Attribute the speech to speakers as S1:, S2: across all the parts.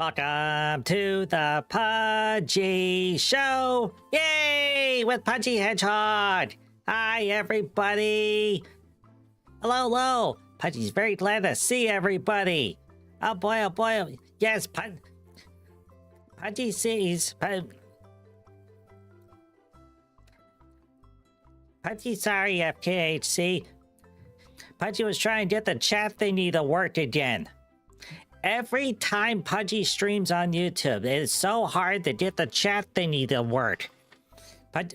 S1: Welcome to the Pudgy Show! Yay! With Pudgy Hedgehog! Hi, everybody! Hello, hello! Pudgy's very glad to see everybody! Oh boy, oh boy! Yes, Pudgy sees... Pudgy, sorry, FKHC. Pudgy was trying to get the chat thingy to work again. Every time Pudgy streams on YouTube, it is so hard to get the chat thingy to work. But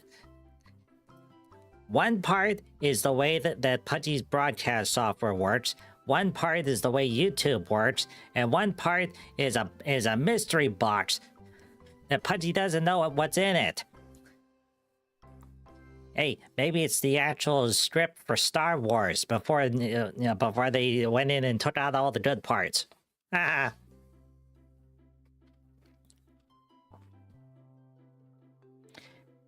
S1: one part is the way that Pudgy's broadcast software works. One part is the way YouTube works, and one part is a mystery box that Pudgy doesn't know what's in it. Hey, maybe it's the actual script for Star Wars before before they went in and took out all the good parts. Ah.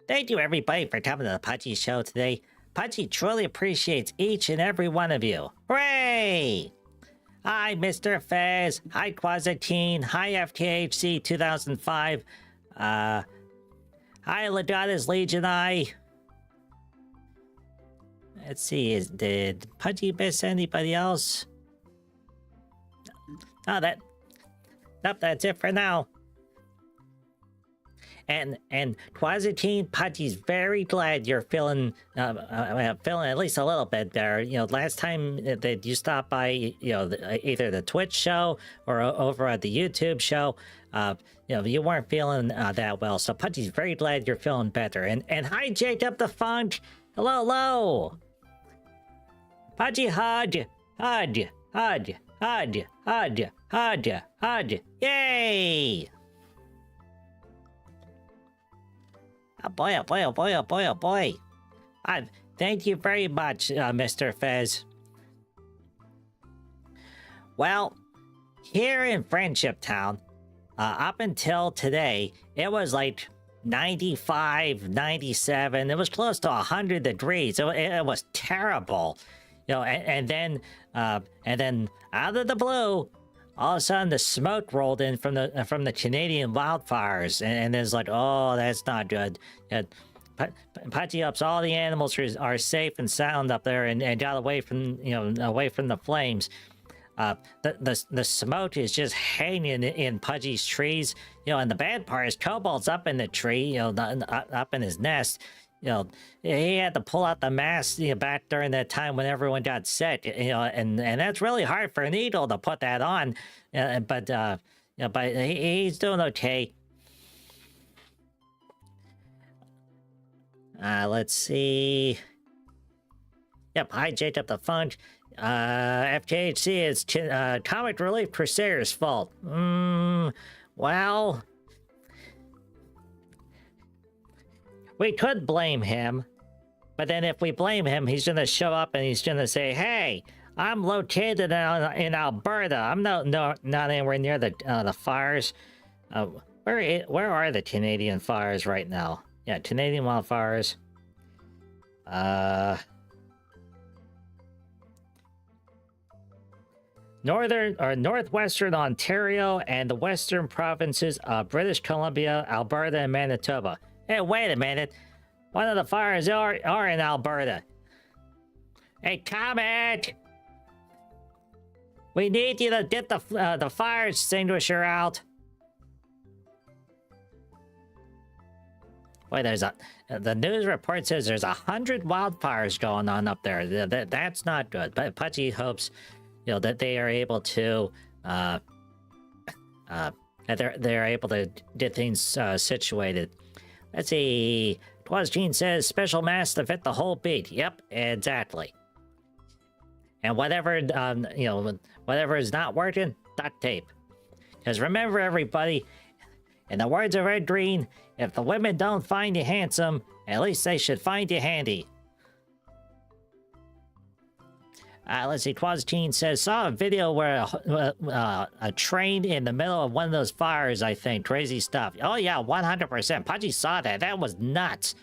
S1: Thank you everybody for coming to the Pudgy Show today. Pudgy truly appreciates each and every one of you. Hooray! Hi, Mr. Fez. Hi, Quasatine. Hi, FKHC 2005. Hi, Legata's Legion Eye. Let's see, did Pudgy miss anybody else? Oh, nope, that's it for now. And Quasatine, Pudgy's very glad you're feeling at least a little bit better. You know, last time that you stopped by, either the Twitch show or over at the YouTube show, you weren't feeling that well. So Pudgy's very glad you're feeling better. And hi, Jacob the Funk. Hello, hello. Pudgy hug. Yay! Oh boy, oh boy, oh boy, oh boy, oh boy. Thank you very much, Mr. Fez. Well, here in Friendship Town, up until today, it was like 95, 97. It was close to 100 degrees. It was terrible. And then out of the blue, all of a sudden the smoke rolled in from the Canadian wildfires, and it's like, oh, that's not good. Pudgy hopes all the animals are safe and sound up there and got away from the flames. The smoke is just hanging in Pudgy's trees, and the bad part is Cobalt's up in the tree, up in his nest. He had to pull out the mask, back during that time when everyone got sick, and that's really hard for an eagle to put that on. But he's doing okay. Let's see. Yep, hi Jacob the Funk. FKHC is Comic Relief Crusader's fault. Well, we could blame him, but then if we blame him, he's gonna show up and he's gonna say, "Hey, I'm located in Alberta. I'm not anywhere near the fires. Where are the Canadian fires right now? Yeah, Canadian wildfires. Northwestern Ontario and the western provinces of British Columbia, Alberta, and Manitoba. Hey, wait a minute. One of the fires are in Alberta. Hey, Comet! We need you to get the fire extinguisher out. Wait, the news report says there's 100 wildfires going on up there. That's not good. But Pudgy hopes, that they are able to, they're able to get things situated. Let's see. Twazgene says special mask to fit the whole beat. Yep, exactly. And whatever whatever is not working, duct tape. Because remember, everybody, in the words of Red Green, if the women don't find you handsome, at least they should find you handy. Let's see, Quazgene says, saw a video where a train in the middle of one of those fires, I think. Crazy stuff. Oh yeah, 100%. Pudgy saw that. That was nuts.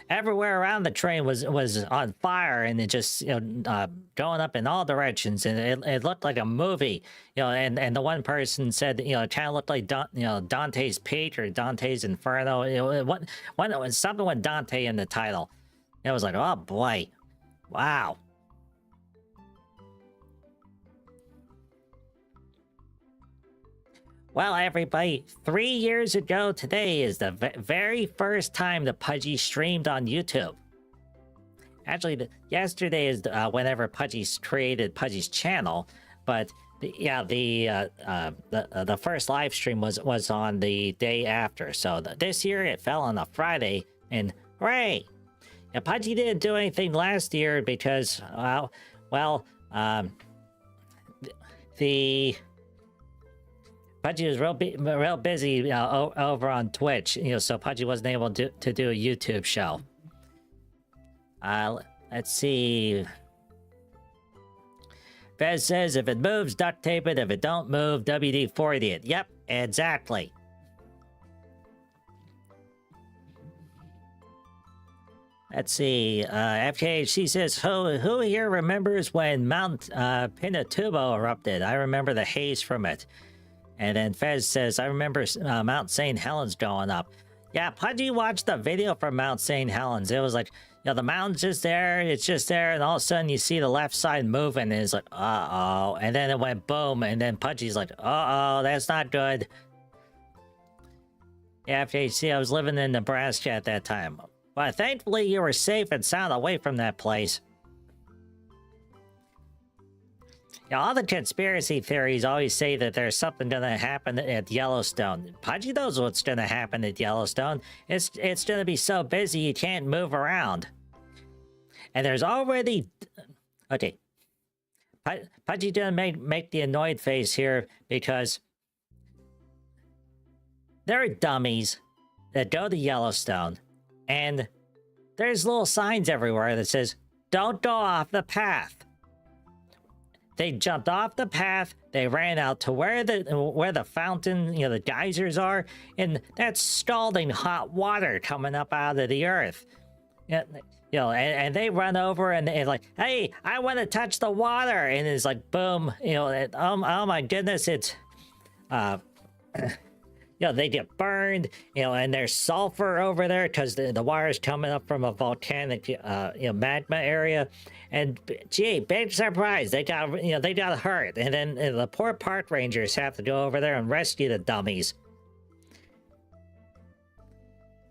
S1: everywhere around the train was on fire, and it just going up in all directions, and it looked like a movie. And the one person said it kind of looked like Dante's Peak or Dante's Inferno. It was something with Dante in the title. It was like, oh boy, wow. Well, everybody, 3 years ago today is the very first time the Pudgy streamed on YouTube. Actually, yesterday is whenever Pudgy created Pudgy's channel, but the first live stream was on the day after. So this year it fell on a Friday, and hooray! Yeah, Pudgy didn't do anything last year because, Pudgy was real busy over on Twitch, so Pudgy wasn't able to do a YouTube show. Let's see. Fez says, if it moves, duct tape it. If it don't move, WD-40 it. Yep, exactly. Let's see. FKHC says, who here remembers when Mount Pinatubo erupted? I remember the haze from it. And then Fez says, I remember Mount St. Helens going up. Yeah, Pudgy watched the video from Mount St. Helens. It was like, the mountain's just there, it's just there, and all of a sudden you see the left side moving, and it's like, uh-oh. And then it went boom, and then Pudgy's like, uh-oh, that's not good. Yeah, FJC, I was living in Nebraska at that time. But thankfully you were safe and sound away from that place. All the conspiracy theories always say that there's something gonna happen at Yellowstone. Pudgy knows what's gonna happen at Yellowstone. It's gonna be so busy you can't move around. And there's already... Okay. Pudgy didn't make the annoyed face here because... there are dummies that go to Yellowstone, and there's little signs everywhere that says, don't go off the path. They jumped off the path, they ran out to where the fountain, the geysers are, and that's scalding hot water coming up out of the earth. And they run over and they're like, hey, I want to touch the water, and it's like, boom, oh my goodness, it's, they get burned, and there's sulfur over there because the water's coming up from a volcanic, magma area. And gee, big surprise, they got hurt. And then the poor park rangers have to go over there and rescue the dummies.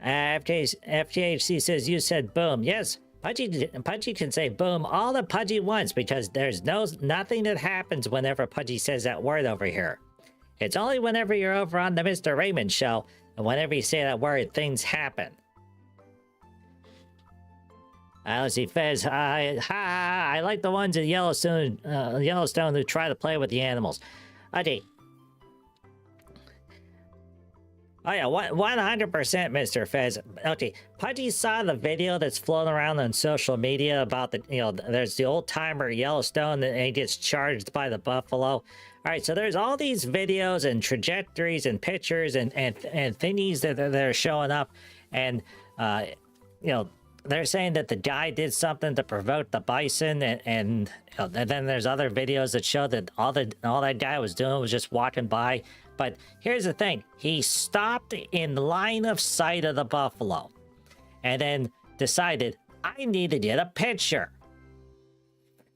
S1: FJHC says, you said boom. Yes, Pudgy can say boom all the Pudgy wants because there's nothing that happens whenever Pudgy says that word over here. It's only whenever you're over on the Mr. Raymond show, and whenever you say that word, things happen. Let's see, Fez. I like the ones in Yellowstone who try to play with the animals. Okay. Oh yeah, 100%, Mr. Fez. Okay, Pudgy saw the video that's floating around on social media about there's the old-timer Yellowstone and he gets charged by the buffalo. All right, so there's all these videos and trajectories and pictures and thingies that are showing up, and they're saying that the guy did something to provoke the bison, and then there's other videos that show that all that guy was doing was just walking by. But here's the thing, he stopped in line of sight of the buffalo, and then decided, I need to get a picture.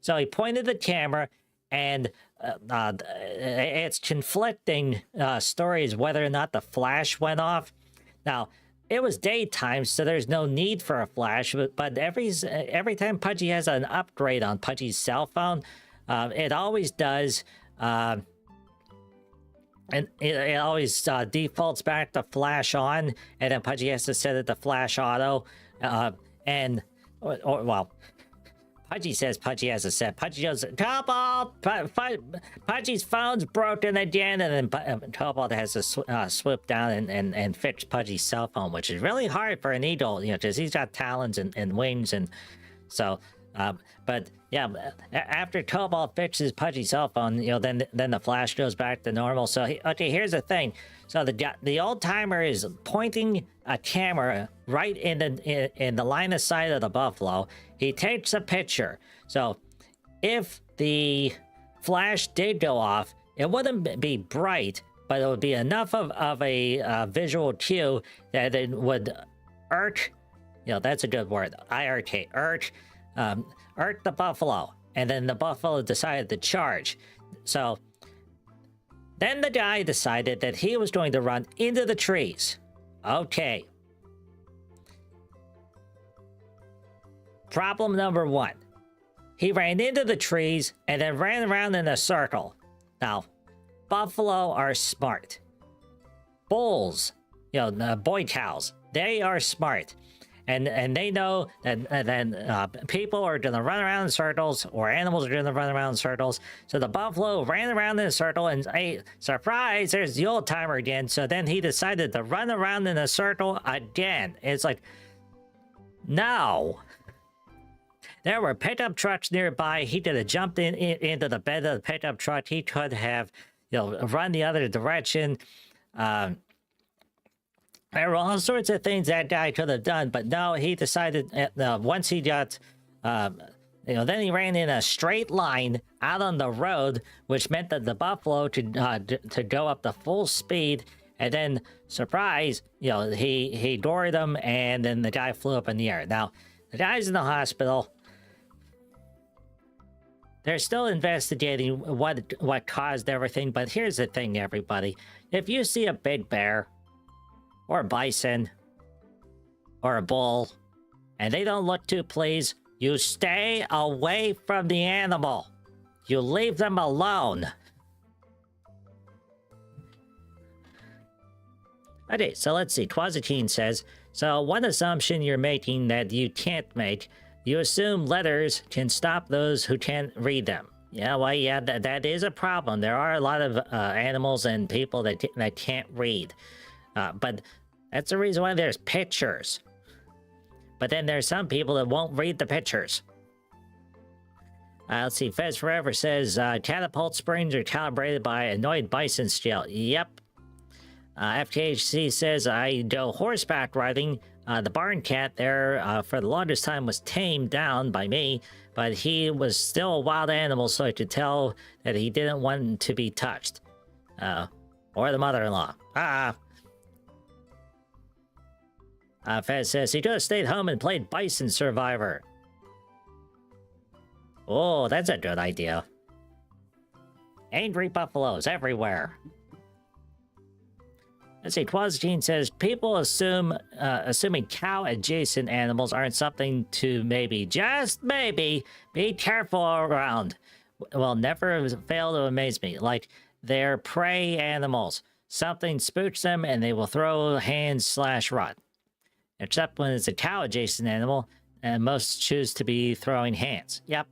S1: So he pointed the camera, and it's conflicting stories whether or not the flash went off. Now, it was daytime, so there's no need for a flash, but every time Pudgy has an upgrade on Pudgy's cell phone, it always does, and it always defaults back to flash on, and then Pudgy has to set it to flash auto, well, Pudgy says Pudgy has a set. Pudgy goes, Cobalt! Pudgy's phone's broken again, and then Cobalt has to swoop down and fix Pudgy's cell phone, which is really hard for an eagle, because he's got talons and wings, and so But yeah, after Cobalt fixes Pudgy's cell phone, then the flash goes back to normal. So okay, here's the thing. So the old timer is pointing a camera right in the line of sight of the buffalo. He takes a picture. So if the flash did go off, it wouldn't be bright, but it would be enough of a visual cue that it would irk. That's a good word. IRK, irk the buffalo, and then the buffalo decided to charge. So then the guy decided that he was going to run into the trees. Okay. Problem number one. He ran into the trees and then ran around in a circle. Now, buffalo are smart. Bulls, boy cows, they are smart. And they know that people are going to run around in circles, or animals are going to run around in circles. So the buffalo ran around in a circle, and hey, surprise, there's the old timer again. So then he decided to run around in a circle again. It's like, no. There were pickup trucks nearby. He could have jumped into the bed of the pickup truck. He could have, run the other direction. There were all sorts of things that guy could have done, but no, he decided once he got, then he ran in a straight line out on the road, which meant that the buffalo to go up to full speed, and then, surprise, he doored him, and then the guy flew up in the air. Now, the guy's in the hospital. They're still investigating what caused everything, but here's the thing, everybody. If you see a big bear, or a bison, or a bull, and they don't look too pleased, you stay away from the animal. You leave them alone. Okay, so let's see. Quasitine says, so one assumption you're making that you can't make, you assume letters can stop those who can't read them. Yeah, well, yeah, that is a problem. There are a lot of animals and people that can't read. But that's the reason why there's pictures. But then there's some people that won't read the pictures. Let's see. Fez Forever says, catapult springs are calibrated by annoyed bison scale. Yep. FKHC says, I go horseback riding. The barn cat there, for the longest time, was tamed down by me, but he was still a wild animal, so I could tell that he didn't want to be touched. Or the mother-in-law. Fez says, he could have stayed home and played Bison Survivor. Oh, that's a good idea. Angry buffaloes everywhere. Let's see, Quasgene says, people assuming cow-adjacent animals aren't something to maybe, just maybe, be careful around. Will never fail to amaze me. Like, they're prey animals. Something spooks them and they will throw hands/run. Except when it's a cow-adjacent animal, and most choose to be throwing hands. Yep.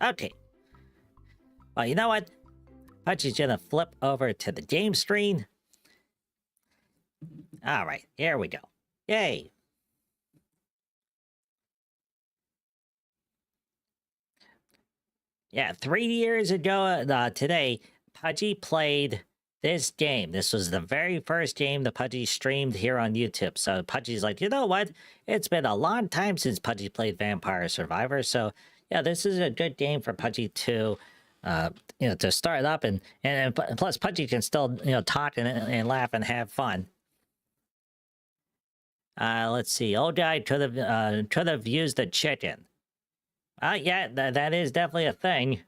S1: Okay. Well, you know what? Pudgy's gonna flip over to the game screen. Alright, here we go. Yay! Yeah, 3 years ago today, Pudgy played this game. This was the very first game that Pudgy streamed here on YouTube. So Pudgy's like, you know what? It's been a long time since Pudgy played Vampire Survivor. So yeah, this is a good game for Pudgy to, to start up, and plus Pudgy can still, talk and laugh and have fun. Let's see. Old guy could have used a chicken. Yeah, that is definitely a thing.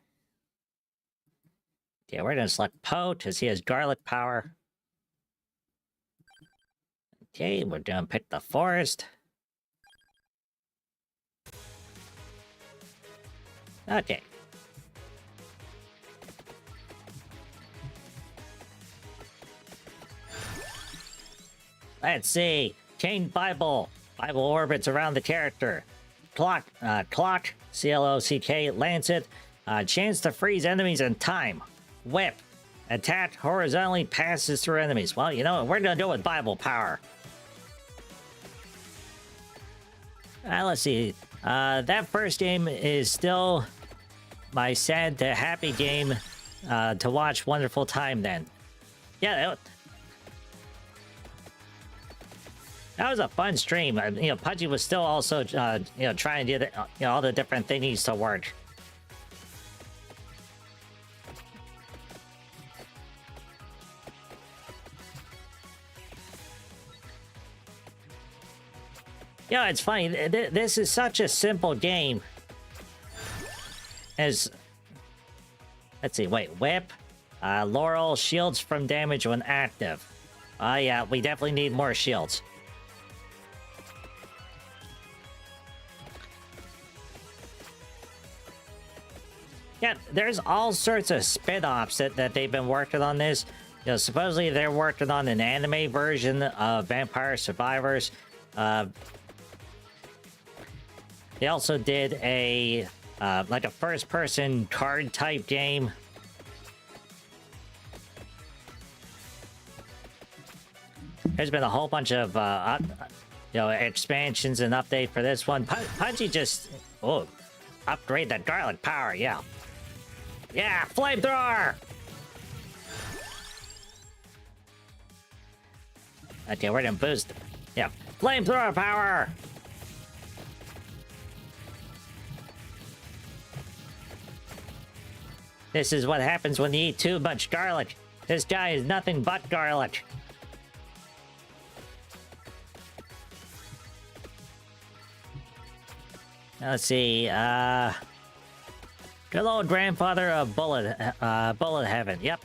S1: Yeah, we're gonna select Poe because he has garlic power. Okay, we're gonna pick the forest. Okay. Let's see. Chain Bible. Bible orbits around the character. Clock. CLOCK. Lancet. Chance to freeze enemies in time. Whip. Attack horizontally passes through enemies. Well, you know what? We're gonna do it with Bible power. Let's see. That first game is still my sad to happy game to watch Wonderful Time then. Yeah, that was a fun stream. You know, Pudgy was still also, you know, trying to get all the different thingies to work. You know, it's funny. This is such a simple game. Let's see, wait, whip. Laurel shields from damage when active. Yeah, we definitely need more shields. Yeah, there's all sorts of spin-offs that they've been working on this. You know, supposedly they're working on an anime version of Vampire Survivors. They also did a like a first-person card-type game. There's been a whole bunch of you know, expansions and update for this one. Pudgy just upgrade that garlic power, yeah. Yeah, flamethrower! Okay, we're gonna boost it. Yeah, flamethrower power! This is what happens when you eat too much garlic. This guy is nothing but garlic. Let's see, good old grandfather of Bullet Heaven, yep.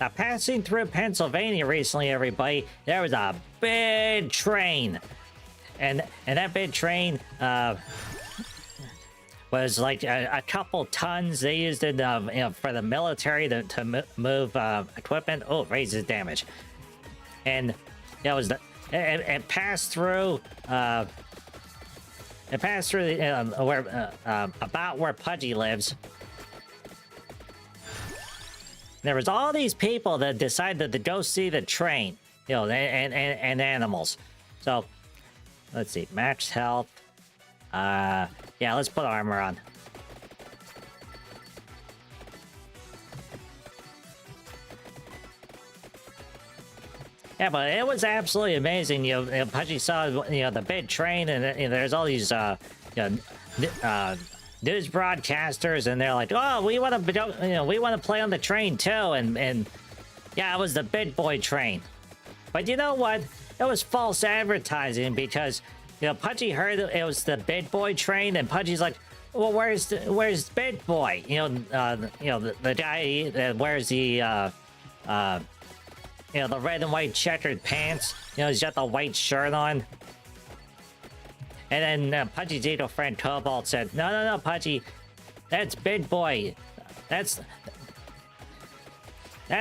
S1: Now, passing through Pennsylvania recently, everybody, there was a big train. And that big train, was like a couple tons. They used it, you know, for the military to move equipment. Oh, it raises damage. And that was it passed through. It passed through where about where Pudgy lives. There was all these people that decided to go see the train, you know, and animals. So let's see, max health. Yeah, let's put armor on. Yeah, but it was absolutely amazing. You know, Pudgy saw, you know, the big train, and you know, there's all these you know, news broadcasters, and they're like, "Oh, we want to, you know, we want to play on the train too." And yeah, it was the big boy train. But you know what? It was false advertising because, you know, Pudgy heard it was the big boy train, and Pudgy's like, "Well, where's big boy?" You know, the guy that wears the you know, the red and white checkered pants. You know, he's got the white shirt on. And then Pudgy's little friend Cobalt said, "No, Pudgy, that's big boy. That's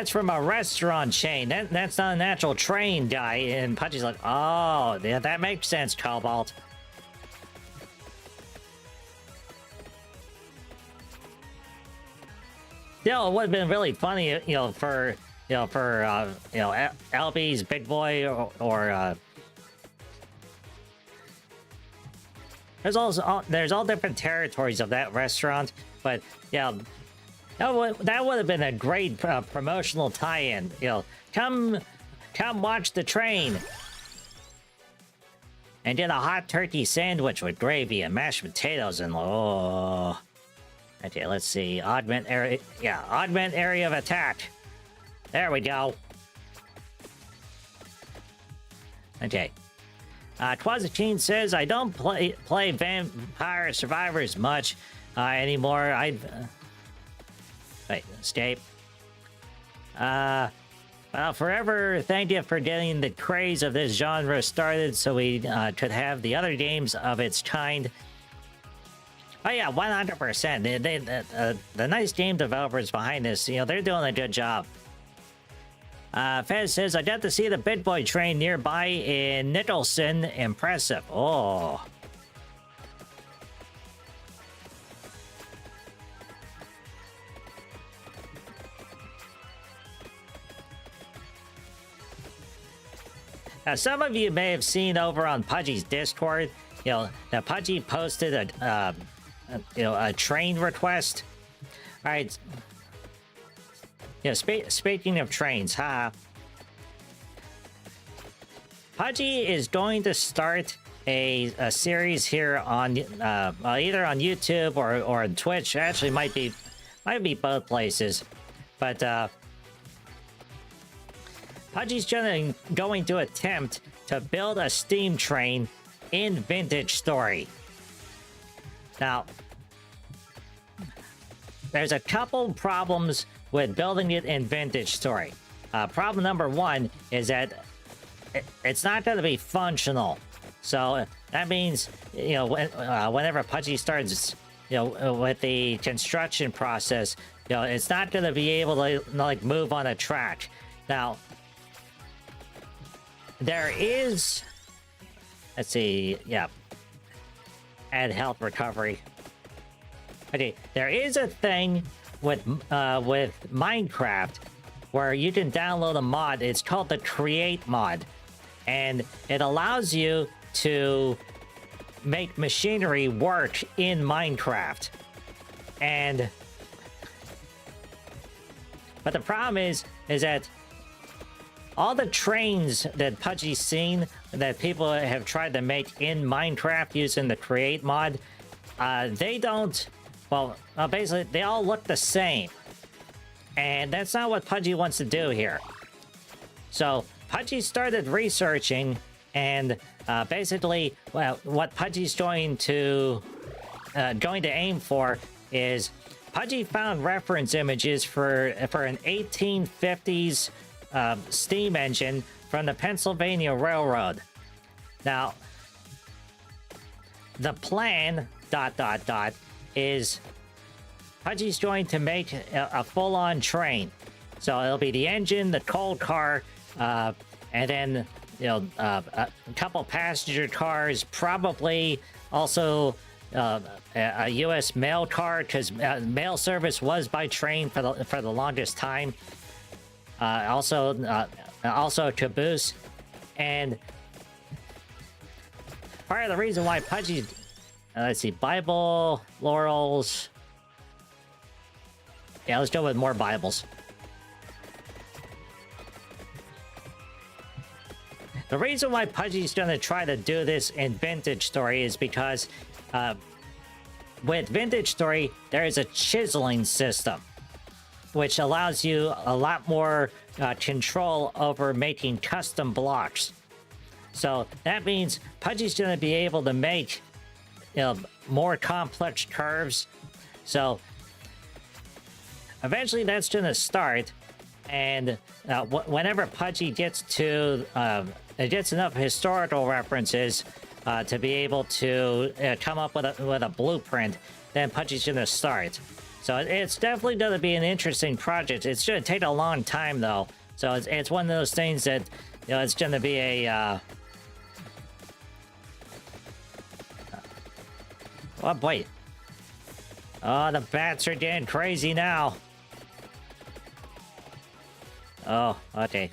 S1: from a restaurant chain. That's not an actual train, guy." And Pudgy's like, "Oh, yeah, that makes sense, Cobalt." Still, it would have been really funny, you know, for LB's big boy or there's all different territories of that restaurant, but yeah, that would have been a great promotional tie-in. You know, come watch the train and get a hot turkey sandwich with gravy and mashed potatoes and oh. Okay, let's see, augment area. Yeah, augment area of attack. There we go. Okay. Twazachine says, "I don't play Vampire Survivors much anymore. Wait, escape. Well, forever thank you for getting the craze of this genre started so we could have the other games of its kind." Oh yeah, 100%. The nice game developers behind this, you know, they're doing a good job. Fez says, "I got to see the big boy train nearby in Nicholson. Impressive." Oh. Some of you may have seen over on Pudgy's Discord, that Pudgy posted a train request. All right. Speaking of trains, Pudgy is going to start a series here on either on YouTube or on Twitch. Actually, might be both places, but Pudgy's going to attempt to build a steam train in Vintage Story. Now, there's a couple problems with building it in Vintage Story. Problem number one is that it's not going to be functional. So that means, whenever Pudgy starts, with the construction process, it's not going to be able to like move on a track. Now, there is, let's see, add health recovery. Okay, there is a thing with Minecraft where you can download a mod. It's called the Create mod, and it allows you to make machinery work in Minecraft. But the problem is that all the trains that Pudgy's seen that people have tried to make in Minecraft using the Create mod, they don't, basically they all look the same. And that's not what Pudgy wants to do here. So Pudgy started researching, and basically, what Pudgy's going to aim for is Pudgy found reference images for an 1850s steam engine from the Pennsylvania Railroad. Now, the plan, ... is Pudgy's going to make a full-on train. So it'll be the engine, the coal car, and then a couple passenger cars, probably also a U.S. mail car, because mail service was by train for the longest time. Also a caboose, and part of the reason why Pudgy, let's see, Bible, laurels. Yeah, let's go with more Bibles. The reason why Pudgy's going to try to do this in Vintage Story is because with Vintage Story, there is a chiseling system, which allows you a lot more control over making custom blocks. So that means Pudgy's going to be able to make more complex curves. So eventually that's going to start, and whenever Pudgy gets to gets enough historical references to be able to come up with a blueprint, then Pudgy's going to start. So it's definitely going to be an interesting project. It's going to take a long time, though. So it's one of those things that, it's going to be a... Oh, boy. Oh, the bats are getting crazy now. Oh, okay.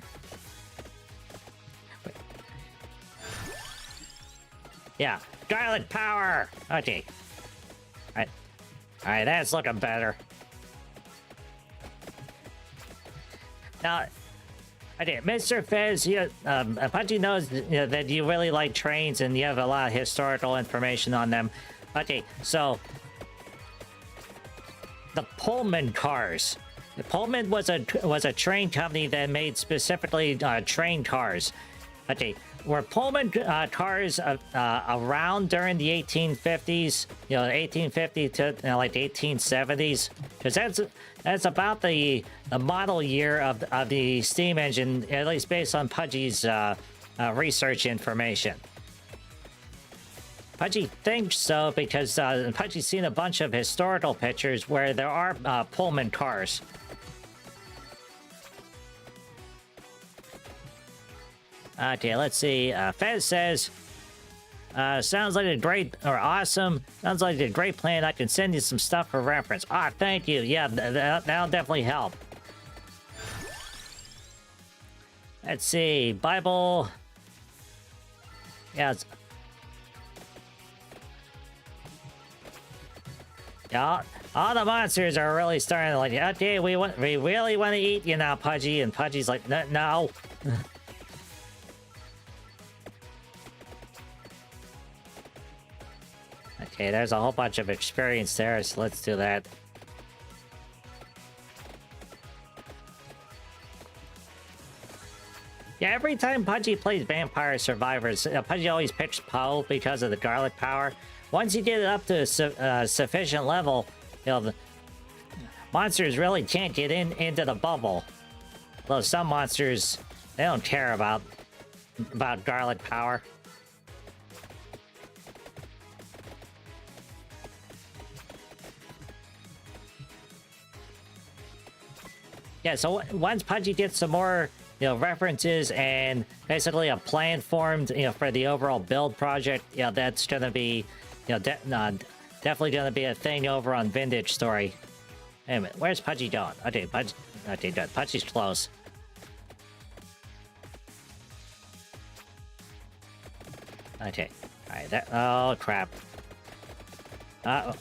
S1: Yeah, Scarlet Power! Okay. Alright, that's looking better. Now, okay, Mr. Fez, Pudgy knows that you really like trains and you have a lot of historical information on them. Okay, so the Pullman cars. The Pullman was a train company that made specifically train cars. Okay, were Pullman cars around during the 1850s? 1850 to like 1870s, because that's about the model year of the steam engine, at least based on Pudgy's research information. Pudgy thinks so because Pudgy's seen a bunch of historical pictures where there are Pullman cars. Okay, let's see. Fez says, sounds like a great, or awesome, sounds like a great plan. I can send you some stuff for reference. Ah, thank you. Yeah, that'll definitely help. Let's see. Bible. Yeah, yeah, all the monsters are really starting to like, okay, we really want to eat you now, Pudgy. And Pudgy's like, no. Okay, there's a whole bunch of experience there, so let's do that. Yeah, every time Pudgy plays Vampire Survivors, Pudgy always picks Poe because of the garlic power. Once you get it up to a sufficient level, you know, the monsters really can't get into the bubble. Though some monsters, they don't care about garlic power. Yeah, so once Pudgy gets some more, you know, references and basically a plan formed, you know, for the overall build project, you know, that's gonna be, you know, definitely gonna be a thing over on Vintage Story. Wait a minute, where's Pudgy going? Okay, okay, good. Pudgy's close. Okay, all right. Oh crap. Uh-oh.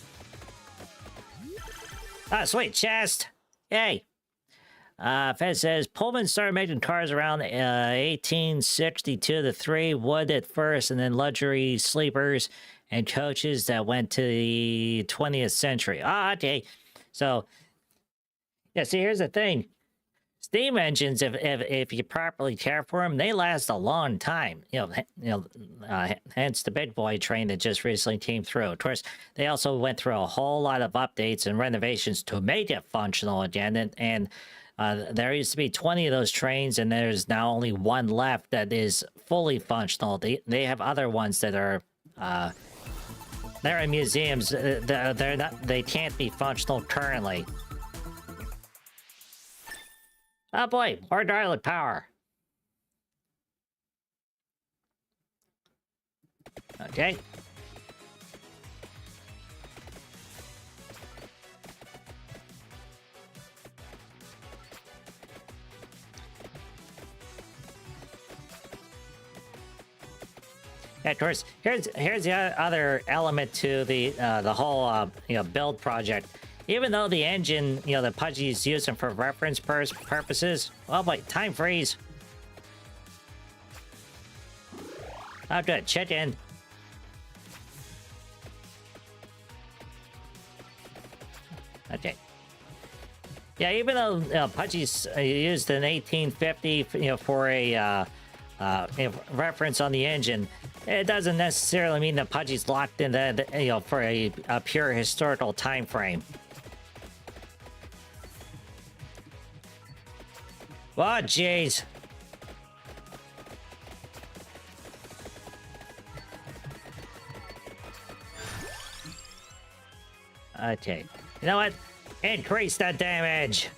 S1: Ah, sweet chest. Yay. Fed says Pullman started making cars around 1862 to 3, wood at first, and then luxury sleepers and coaches that went to the 20th century. Ah, okay. So, yeah, see, here's the thing. Steam engines, if you properly care for them, they last a long time. Hence the big boy train that just recently came through. Of course, they also went through a whole lot of updates and renovations to make it functional again, and there used to be 20 of those trains, and there's now only one left that is fully functional. They have other ones that are they're in museums. They're not. They can't be functional currently. Oh boy, more garlic power. Okay. Yeah, of course, here's the other element to the whole build project. Even though the engine, that Pudgy's using for reference purposes, oh boy, time freeze. Oh good, chicken. Okay. Yeah, even though Pudgy's used an 1850, for a reference on the engine, it doesn't necessarily mean that Pudgy's locked in for a pure historical time frame. Oh, jeez. Okay. You know what? Increase the damage.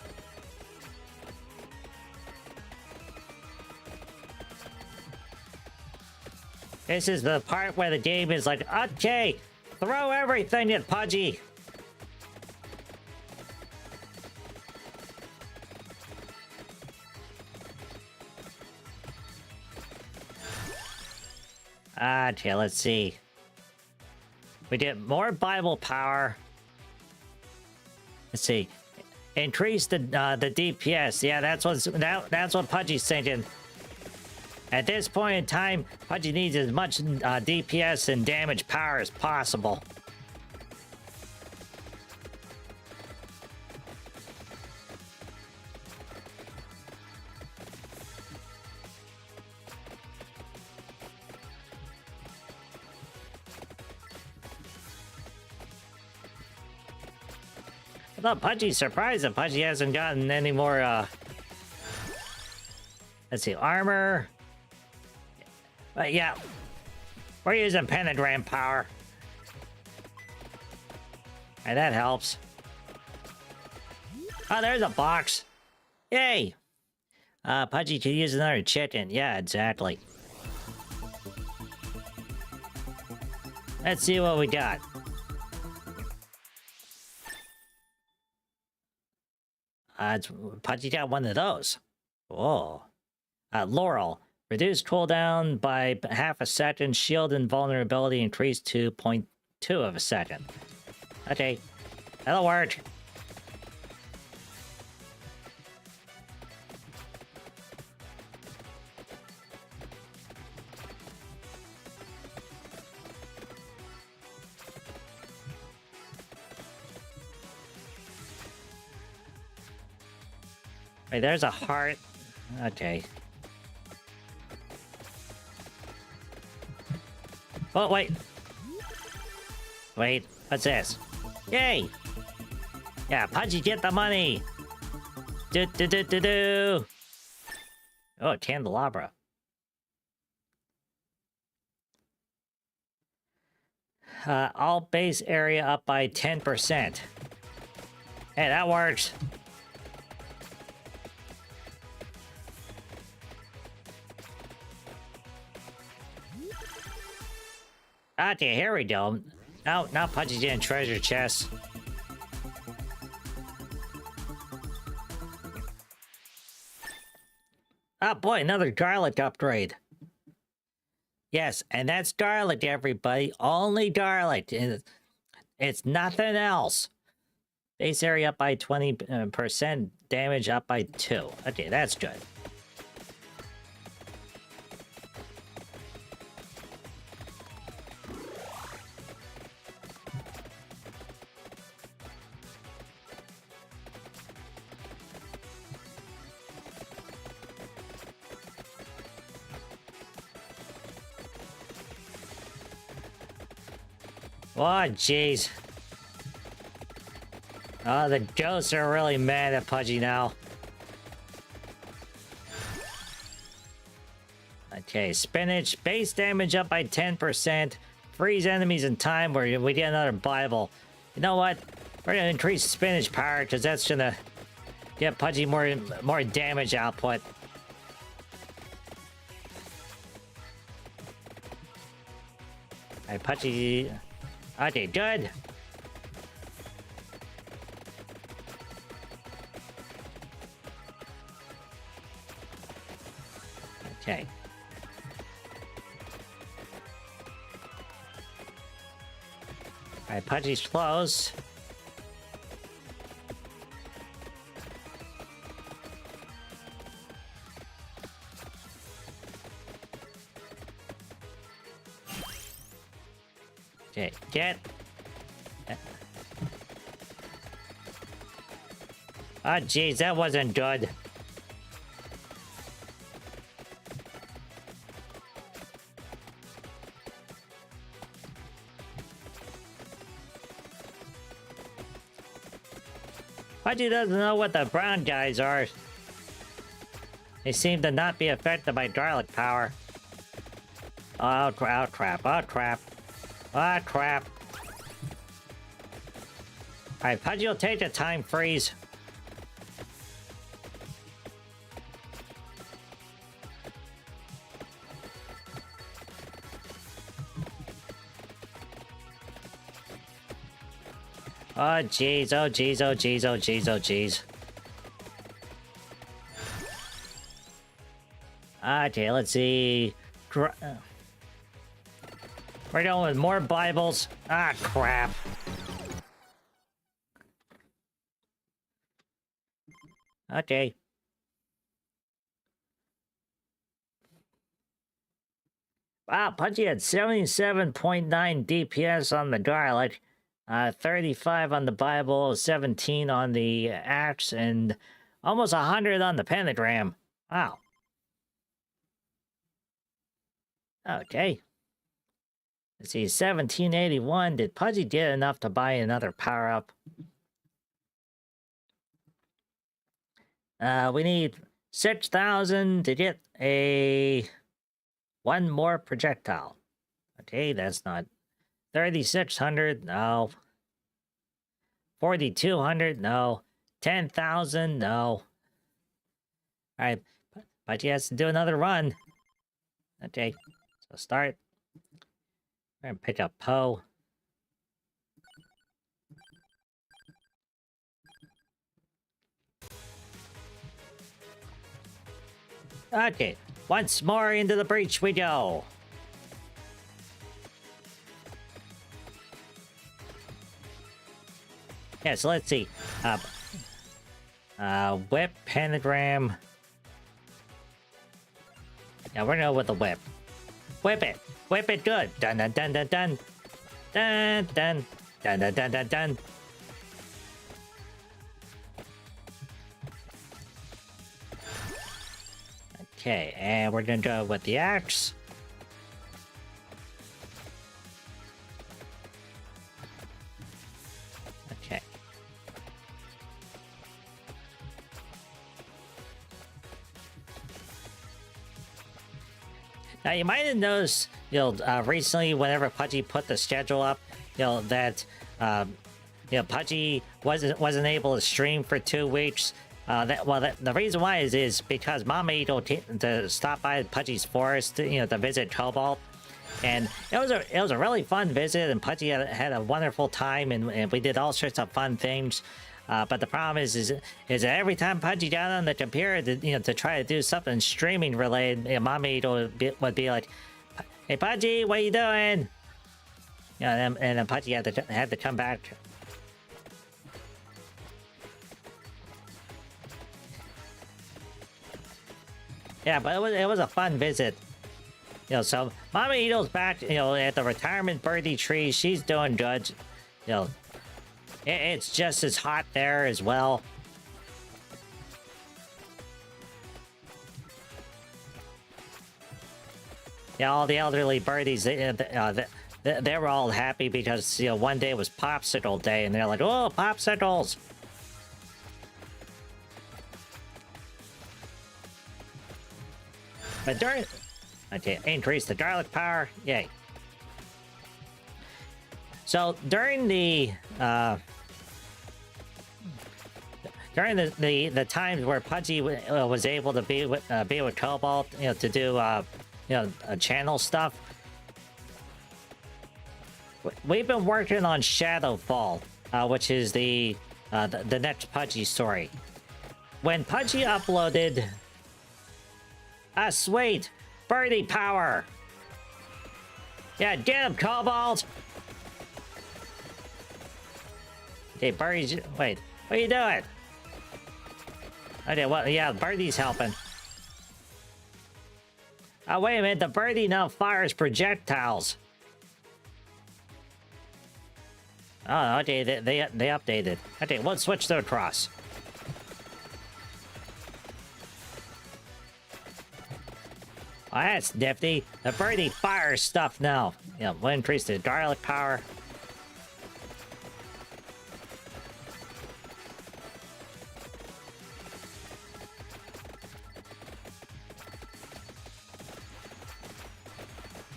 S1: This is the part where the game is like, okay, throw everything at Pudgy. Okay, let's see. We get more Bible power. Let's see. Increase the DPS. Yeah, that's what Pudgy's thinking. At this point in time, Pudgy needs as much DPS and damage power as possible. I thought Pudgy's surprised that Pudgy hasn't gotten any more, let's see, armor. But yeah, we're using pentagram power. And that helps. Oh, there's a box. Yay! Pudgy could use another chicken. Yeah, exactly. Let's see what we got. Pudgy got one of those. Whoa. Laurel. Reduce cooldown by half a second. Shield and vulnerability increased to 0.2 of a second. Okay, that'll work. Wait, there's a heart. Okay. Oh, wait. Wait, what's this? Yay! Yeah, Pudgy, get the money! Do. Oh, candelabra. All base area up by 10%. Hey, that works. Okay, here we go. Now Pudgy's in treasure chest. Oh boy, another garlic upgrade. Yes, and that's garlic, everybody. Only garlic. It's nothing else. Base area up by 20%. Damage up by 2. Okay, that's good. Oh, jeez. Oh, the ghosts are really mad at Pudgy now. Okay, spinach. Base damage up by 10%. Freeze enemies in time where we get another Bible. You know what? We're gonna increase spinach power because that's gonna get Pudgy more damage output. Alright, Pudgy. Okay, good. Okay. Alright, Pudgy's close. Okay, get. Oh, jeez, that wasn't good. Pudgy doesn't know what the brown guys are. They seem to not be affected by garlic power. Oh crap, oh crap. Oh crap. Alright, Pudgy will take the time freeze. Oh jeez, oh jeez, oh jeez, oh jeez, oh jeez. Okay, let's see. We're going with more Bibles. Ah, crap. Okay. Wow, Pudgy had 77.9 DPS on the garlic, 35 on the Bible, 17 on the axe, and almost 100 on the pentagram. Wow. Okay. Let's see, 1781. Did Pudgy get enough to buy another power-up? We need 6,000 to get one more projectile. Okay, that's not 3,600. No. 4,200. No. 10,000. No. All right, Pudgy has to do another run. Okay, so start. We're gonna pick up Poe. Okay, Once more into the breach we go. Yeah, so let's see. Whip, pentagram. Yeah, we're gonna go with the whip. Whip it. Whip it good. Dun dun dun dun dun. Dun dun dun dun dun dun dun. Okay, and we're gonna go with the axe. Okay. Now you might have noticed, recently whenever Pudgy put the schedule up, that Pudgy wasn't able to stream for 2 weeks. The reason why is because Mama Ito to stop by Pudgy's forest, to visit Cobalt, and it was a really fun visit, and Pudgy had a wonderful time, and we did all sorts of fun things. But the problem is that every time Pudgy got on the computer to try to do something streaming related, Mama Ito would be like, "Hey Pudgy, what are you doing?" And then Pudgy had to come back. Yeah, but it was a fun visit. So Mama Ito's back, at the retirement birdie tree. She's doing good. It's just as hot there as well. Yeah, all the elderly birdies, they were all happy because, one day was Popsicle Day, and they're like, "Oh, popsicles!" But okay, increase the garlic power, yay. So during the times where Pudgy was able to be with Cobalt, to do channel stuff, we've been working on Shadowfall, which is the next Pudgy story. When Pudgy uploaded, sweet birdie power. Yeah, get him, Cobalt. Okay, Birdie's... Wait, what are you doing? Okay, well, yeah, Birdie's helping. Oh, wait a minute, the Birdie now fires projectiles. Oh, okay, they updated. Okay, let's switch to across. Oh, that's nifty. The Birdie fires stuff now. We'll increase the garlic power.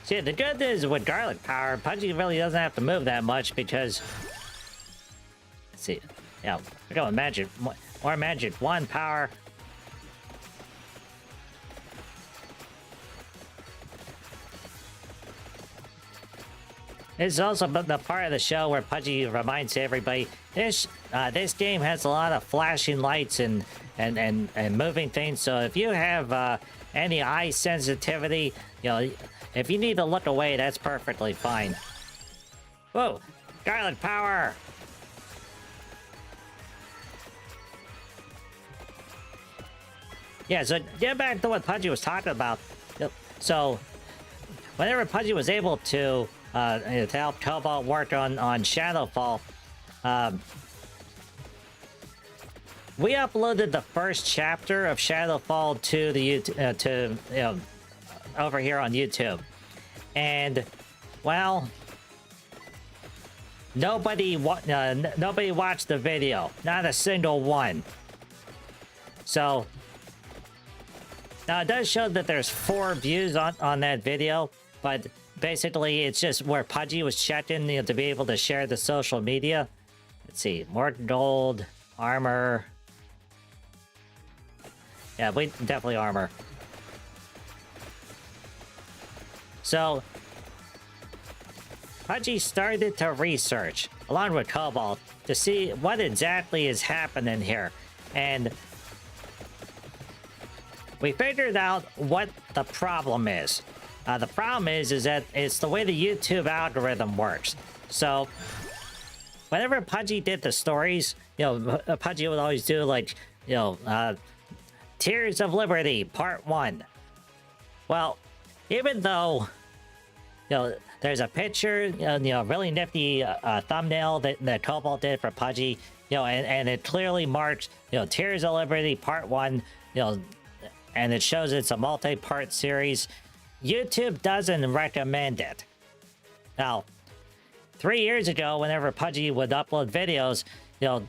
S1: See, the good news with garlic power, Pudgy really doesn't have to move that much because... Let's see. We're going magic. More magic 1 power. This is also the part of the show where Pudgy reminds everybody this game has a lot of flashing lights and moving things. So if you have any eye sensitivity, if you need to look away, that's perfectly fine. Whoa, garlic power! Yeah, so get back to what Pudgy was talking about. So whenever Pudgy was able to help Cobalt work on Shadowfall, we uploaded the first chapter of Shadowfall to the over here on YouTube, and well, nobody watched the video, not a single one. So now it does show that there's 4 views on that video, but basically it's just where Pudgy was checking to be able to share the social media. Let's see, more gold, armor. Yeah, we definitely armor. So Pudgy started to research, along with Cobalt, to see what exactly is happening here. And we figured out what the problem is. The problem is that it's the way the YouTube algorithm works. So, whenever Pudgy did the stories, you know, Pudgy would always do like, you know, Tears of Liberty, Part 1. Well, even though, you know, there's a picture, you know, really nifty thumbnail that Cobalt did for Pudgy, you know, and it clearly marks, you know, Tears of Liberty, Part 1, you know, and it shows it's a multi-part series. YouTube doesn't recommend it. Now, 3 years ago, whenever Pudgy would upload videos, you know,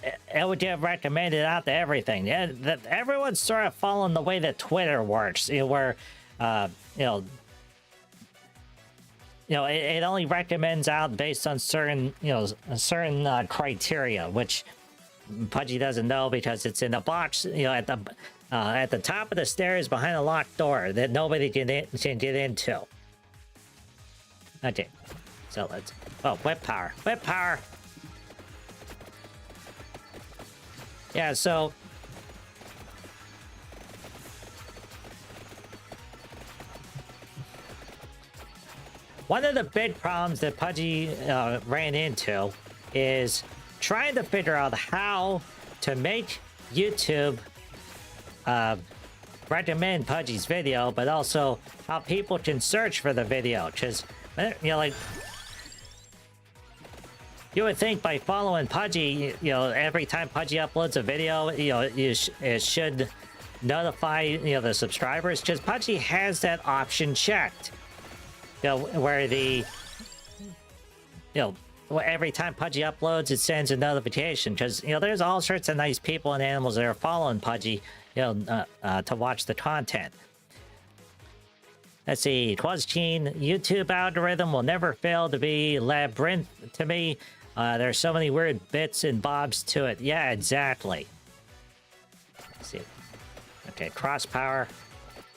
S1: it would get recommended out to everything. Yeah, everyone's sort of following the way that Twitter works, you know, where, you know, it only recommends out based on certain, you know, certain criteria, which Pudgy doesn't know because it's in a box, you know, at the top of the stairs behind a locked door that nobody can get into. Okay, so let's... Oh, whip power. Whip power! Yeah, so... one of the big problems that Pudgy ran into is trying to figure out how to make YouTube recommend Pudgy's video, but also how people can search for the video. Because, you know, like, you would think by following Pudgy, you know, every time Pudgy uploads a video, you know, it should notify, you know, the subscribers, because Pudgy has that option checked. You know, where the, you know, every time Pudgy uploads, it sends a notification, because, you know, there's all sorts of nice people and animals that are following Pudgy, you know, to watch the content. Let's see, Quazkeen, YouTube algorithm will never fail to be labyrinth to me. There's so many weird bits and bobs to it. Yeah, exactly. Let's see. Okay, cross power.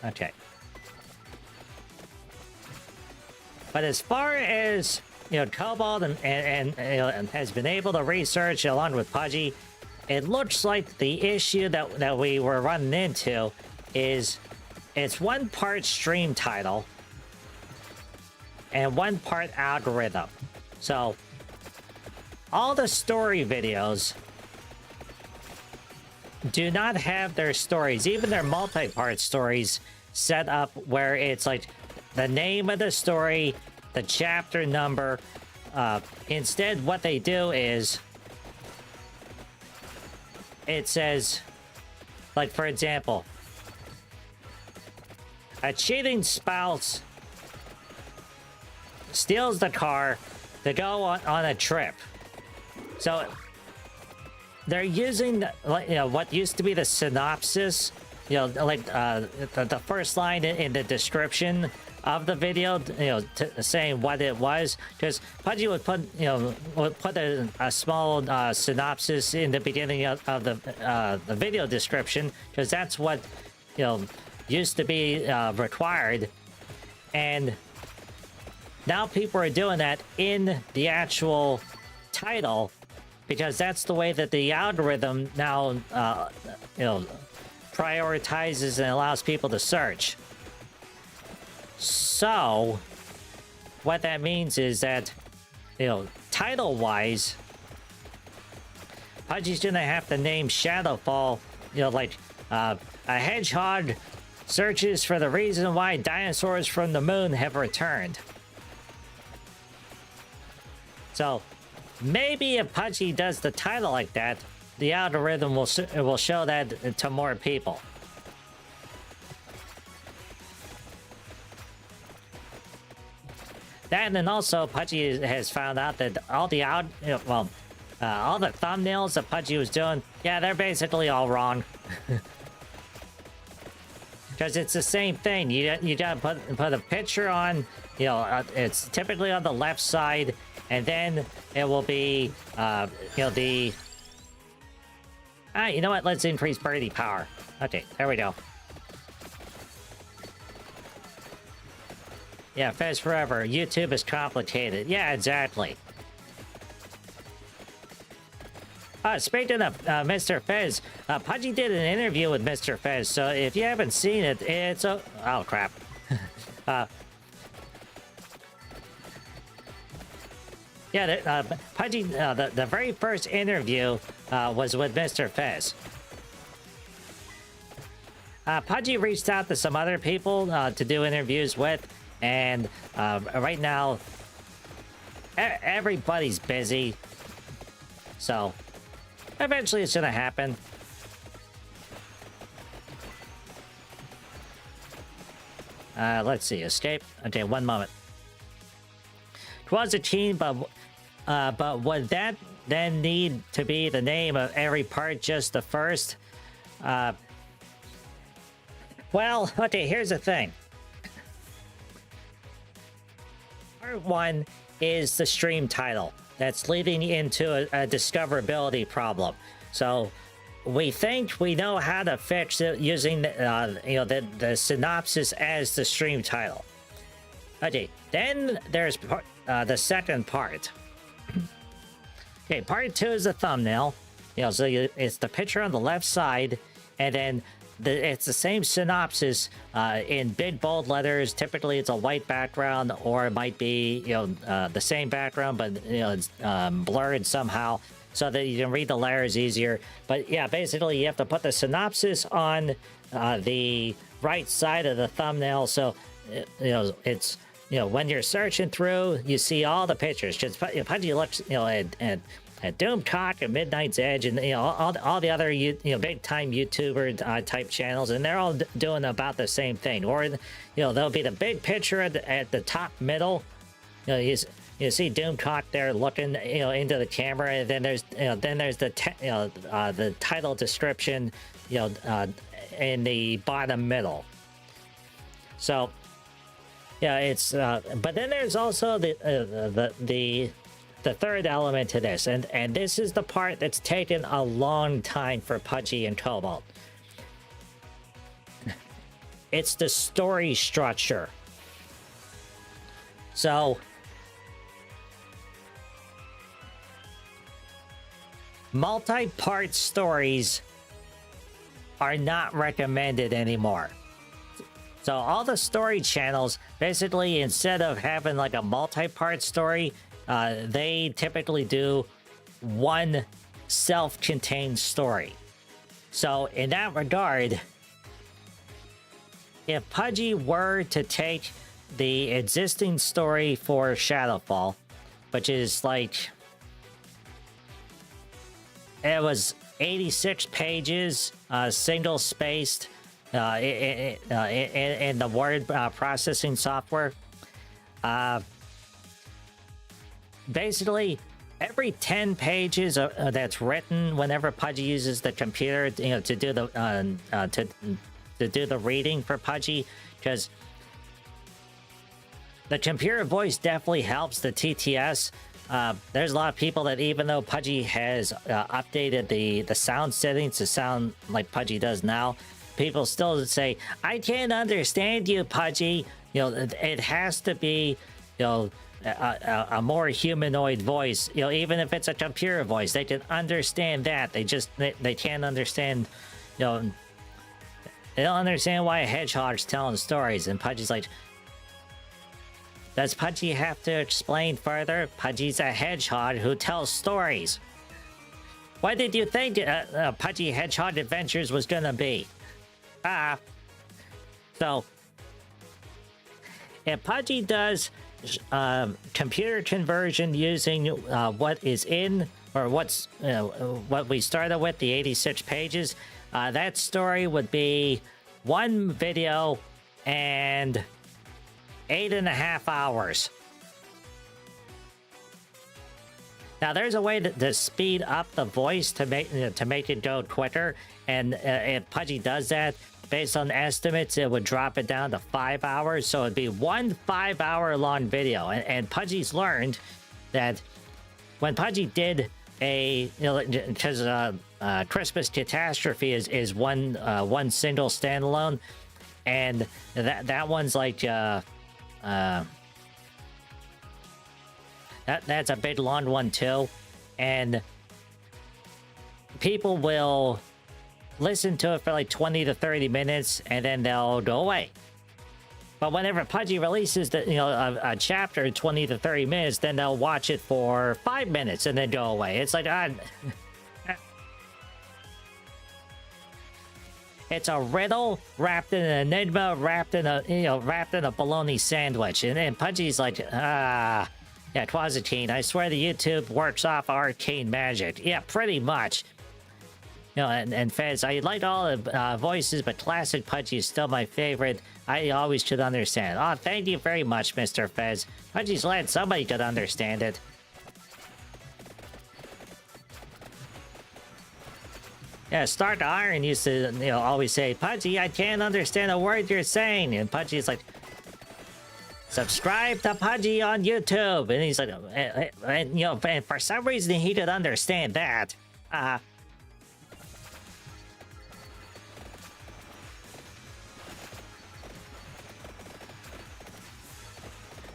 S1: Okay. But as far as, you know, Cobalt and you know, has been able to research along with Pudgy, it looks like the issue that we were running into is it's one part stream title and one part algorithm. So all the story videos do not have their stories, even their multi-part stories, set up where it's like the name of the story, the chapter number. Instead, what they do is it says, like, for example, a cheating spouse steals the car to go on a trip. So they're using, like, you know, what used to be the synopsis, you know, like the first line in the description of the video, you know, saying what it was, because Pudgy would put, you know, a small synopsis in the beginning of the video description, because that's what, you know, used to be required, and now people are doing that in the actual title, because that's the way that the algorithm now, you know, prioritizes and allows people to search. So, what that means is that, you know, title-wise, Pudgy's gonna have to name Shadowfall, you know, like, a hedgehog searches for the reason why dinosaurs from the moon have returned. So, maybe if Pudgy does the title like that, the algorithm will show that to more people. That, and also Pudgy has found out that all the all the thumbnails that Pudgy was doing, yeah, they're basically all wrong. Because it's the same thing. You gotta put a picture on, you know, it's typically on the left side, and then it will be, you know, the... you know what? Let's increase birdie power. Okay, there we go. Yeah, Fez forever. YouTube is complicated. Yeah, exactly. Speaking of Mr. Fez, Pudgy did an interview with Mr. Fez, so if you haven't seen it, it's a... Oh, crap. Yeah, Pudgy, the very first interview was with Mr. Fez. Pudgy reached out to some other people to do interviews with, and right now, everybody's busy. So, eventually it's gonna happen. Let's see, escape. Okay, one moment. It was a team, but would that then need to be the name of every part, just the first? Well, okay, here's the thing. Part 1 is the stream title. That's leading into a discoverability problem. So we think we know how to fix it using the synopsis as the stream title. Okay, then there's the second part. Okay, part 2 is the thumbnail. So it's the picture on the left side, and then it's the same synopsis in big bold letters. Typically, it's a white background, or it might be the same background, but it's blurred somehow, so that you can read the letters easier. But yeah, basically, you have to put the synopsis on the right side of the thumbnail, so it's when you're searching through, you see all the pictures. Just Pudgy looks at Doomcock and Midnight's Edge, and all the other big time YouTuber type channels, and they're all doing about the same thing. Or there'll be the big picture at the top middle. You see Doomcock there looking into the camera, and then there's the title description in the bottom middle. So yeah, it's but then there's also the third element to this, and this is the part that's taken a long time for Pudgy and Cobalt. It's the story structure. So multi-part stories are not recommended anymore. So all the story channels, basically, instead of having like a multi-part story, they typically do one self-contained story. So in that regard, if Pudgy were to take the existing story for Shadowfall, which is like, it was 86 pages, single-spaced, in the word processing software. Basically, every 10 pages that's written, whenever Pudgy uses the computer, to do the reading for Pudgy, because the computer voice definitely helps the TTS. There's a lot of people that, even though Pudgy has updated the sound settings to sound like Pudgy does now, people still say, "I can't understand you, Pudgy." It has to be, a more humanoid voice. Even if it's a computer voice, they can understand that. They can't understand. They don't understand why a hedgehog's telling stories. And Pudgy's like, does Pudgy have to explain further? Pudgy's a hedgehog who tells stories. What did you think Pudgy Hedgehog Adventures was gonna be? So if Pudgy does computer conversion using what is in, or what we started with, the 86 pages, that story would be one video and 8.5 hours. Now, there's a way to speed up the voice to make it go quicker, and if Pudgy does that, based on estimates, it would drop it down to 5 hours, so it'd be one 5-hour long video. And Pudgy's learned that when Pudgy did because Christmas Catastrophe is one single standalone, and that one's like that's a big long one too, and people will listen to it for like 20 to 30 minutes and then they'll go away. But whenever Pudgy releases a chapter in 20 to 30 minutes, then they'll watch it for 5 minutes and then go away. It's like, it's a riddle wrapped in an enigma, wrapped in a bologna sandwich. And Pudgy's like, yeah, Twazatine, I swear the YouTube works off arcane magic. Yeah, pretty much. And Fez, I like all the voices, but classic Pudgy is still my favorite. I always should understand. Oh, thank you very much, Mr. Fez. Pudgy's glad somebody could understand it. Yeah, Stark Iron used to, always say, Pudgy, I can't understand a word you're saying. And Pudgy's like, subscribe to Pudgy on YouTube. And he's like, and for some reason he could understand that.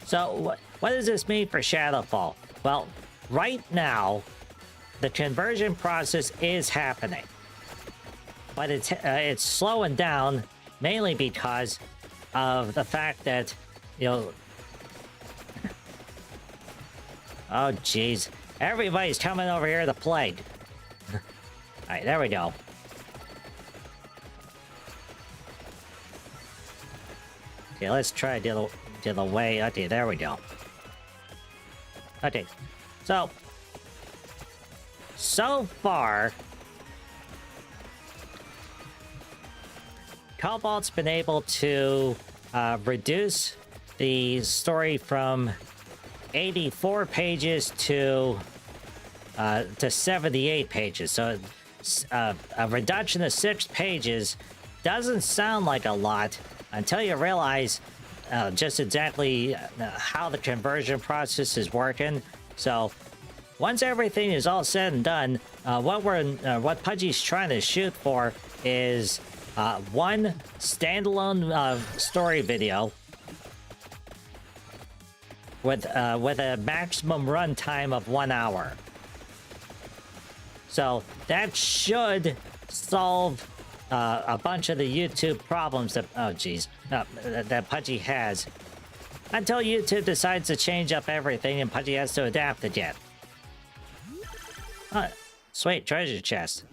S1: So, what does this mean for Shadowfall? Well, right now, the conversion process is happening. But it's slowing down, mainly because of the fact that, oh, jeez. Everybody's coming over here to play. Alright, there we go. Okay, let's try to the way. Okay, there we go. Okay, so far, Cobalt's been able to reduce the story from 84 pages to 78 pages. So a reduction of 6 pages doesn't sound like a lot until you realize just exactly how the conversion process is working. So once everything is all said and done, what Pudgy's trying to shoot for is one standalone story video with a maximum runtime of 1 hour. So that should solve a bunch of the YouTube problems that that Pudgy has, until YouTube decides to change up everything and Pudgy has to adapt again. Sweet treasure chest.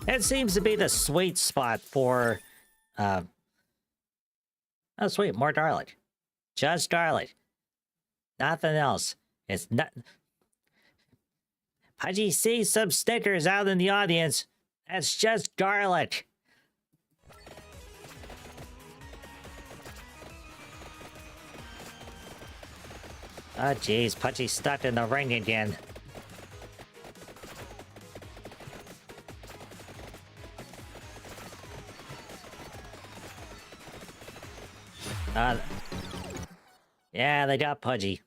S1: It seems to be the sweet spot for oh sweet, more garlic. Just garlic. Nothing else. It's not. Pudgy sees some stickers out in the audience. That's just garlic. Oh jeez, Pudgy's stuck in the ring again. Yeah, they got Pudgy.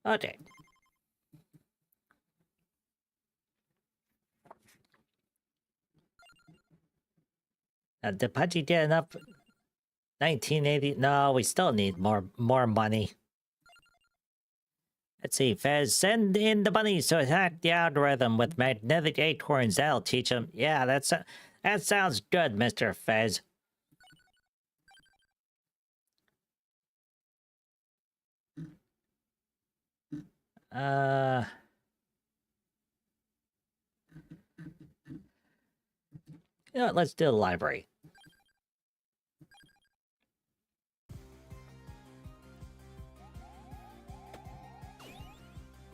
S1: Okay. Did Pudgy get enough? 1980? No, we still need more money. Let's see, Fez, send in the bunnies to attack the algorithm with magnetic acorns. That'll teach them. Yeah, that sounds good, Mr. Fez. You know what, let's do the library.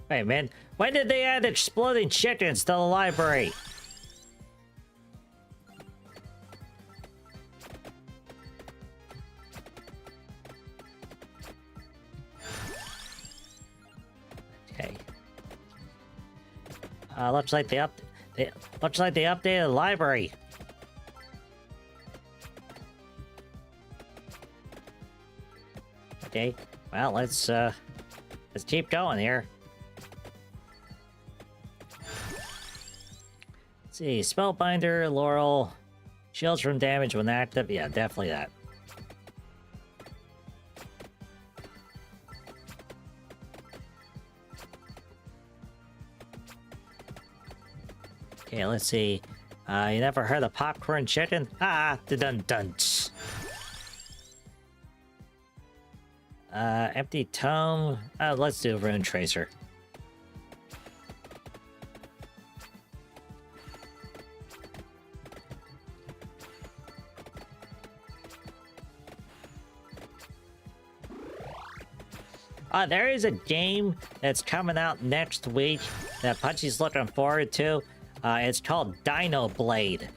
S1: Wait, man, when did they add exploding chickens to the library? Okay. Looks like they updated the library. Okay, well, let's keep going here. Let's see, Spellbinder, Laurel, Shields from damage when active. Yeah, definitely that. Okay, let's see. You never heard of popcorn chicken? Ah, dun dun. Empty tome. Let's do Rune Tracer. There is a game that's coming out next week that Pudgy's looking forward to. It's called Dino Blade,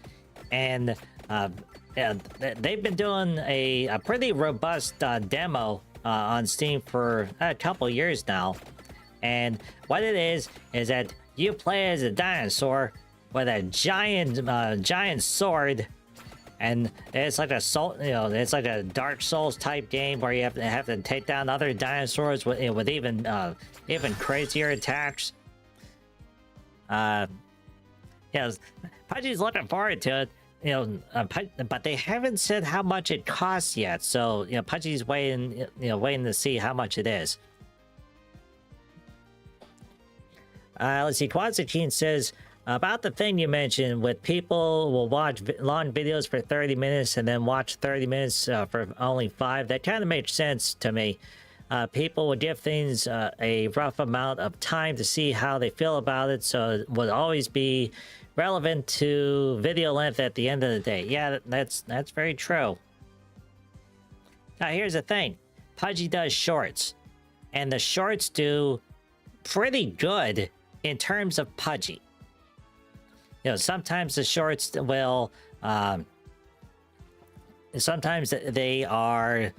S1: and they've been doing a pretty robust demo on Steam for a couple years now. And what it is that you play as a dinosaur with a giant sword, and it's like a soul, it's like a Dark Souls type game where you have to take down other dinosaurs with even crazier attacks. Yeah, Pudgy's looking forward to it, but they haven't said how much it costs yet. So, Pudgy's waiting to see how much it is. Let's see. Quadzakeen says about the thing you mentioned with people will watch long videos for 30 minutes and then watch 30 minutes for only 5. That kind of makes sense to me. People will give things a rough amount of time to see how they feel about it, so it would always be relevant to video length at the end of the day. Yeah, that's very true. Now here's the thing. Pudgy does shorts, and the shorts do pretty good in terms of Pudgy. Sometimes the shorts will sometimes they are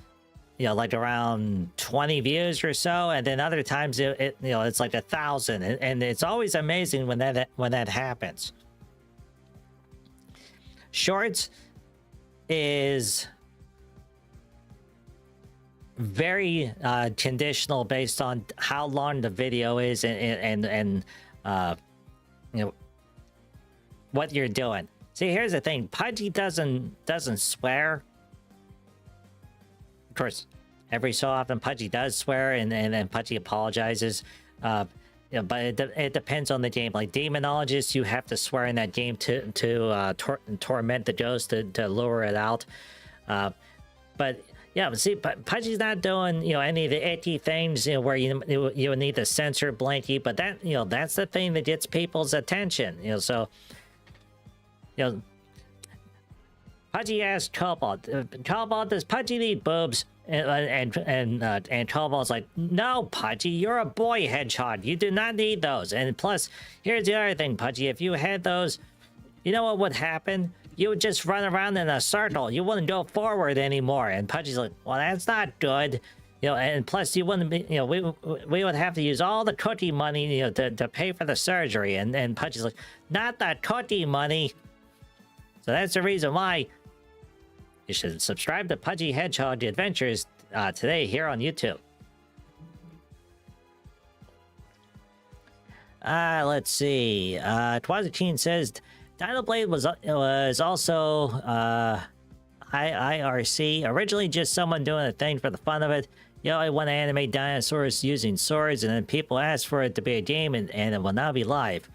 S1: like around 20 views or so, and then other times it's like 1,000, and it's always amazing when that happens. Shorts is very conditional based on how long the video is and what you're doing. See, here's the thing. Pudgy doesn't swear. Of course, every so often Pudgy does swear, and then Pudgy apologizes. But it depends on the game. Like Demonologist, you have to swear in that game to torment the ghost to lure it out. But yeah, see, Pudgy's not doing any of the icky things where you need to censor blankie. But that that's the thing that gets people's attention. So Pudgy asked Cobalt, Cobalt, does Pudgy need boobs? And Cobalt's like, no, Pudgy, you're a boy hedgehog. You do not need those. And plus, here's the other thing, Pudgy. If you had those, you know what would happen? You would just run around in a circle. You wouldn't go forward anymore. And Pudgy's like, well, that's not good. And plus you wouldn't be, we would have to use all the cookie money, to pay for the surgery. And Pudgy's like, not the cookie money. So that's the reason why you should subscribe to Pudgy Hedgehog Adventures today here on YouTube. Let's see. Quadzakeen says Dino Blade was also IRC. Originally just someone doing a thing for the fun of it. I want to animate dinosaurs using swords, and then people asked for it to be a game, and it will now be live.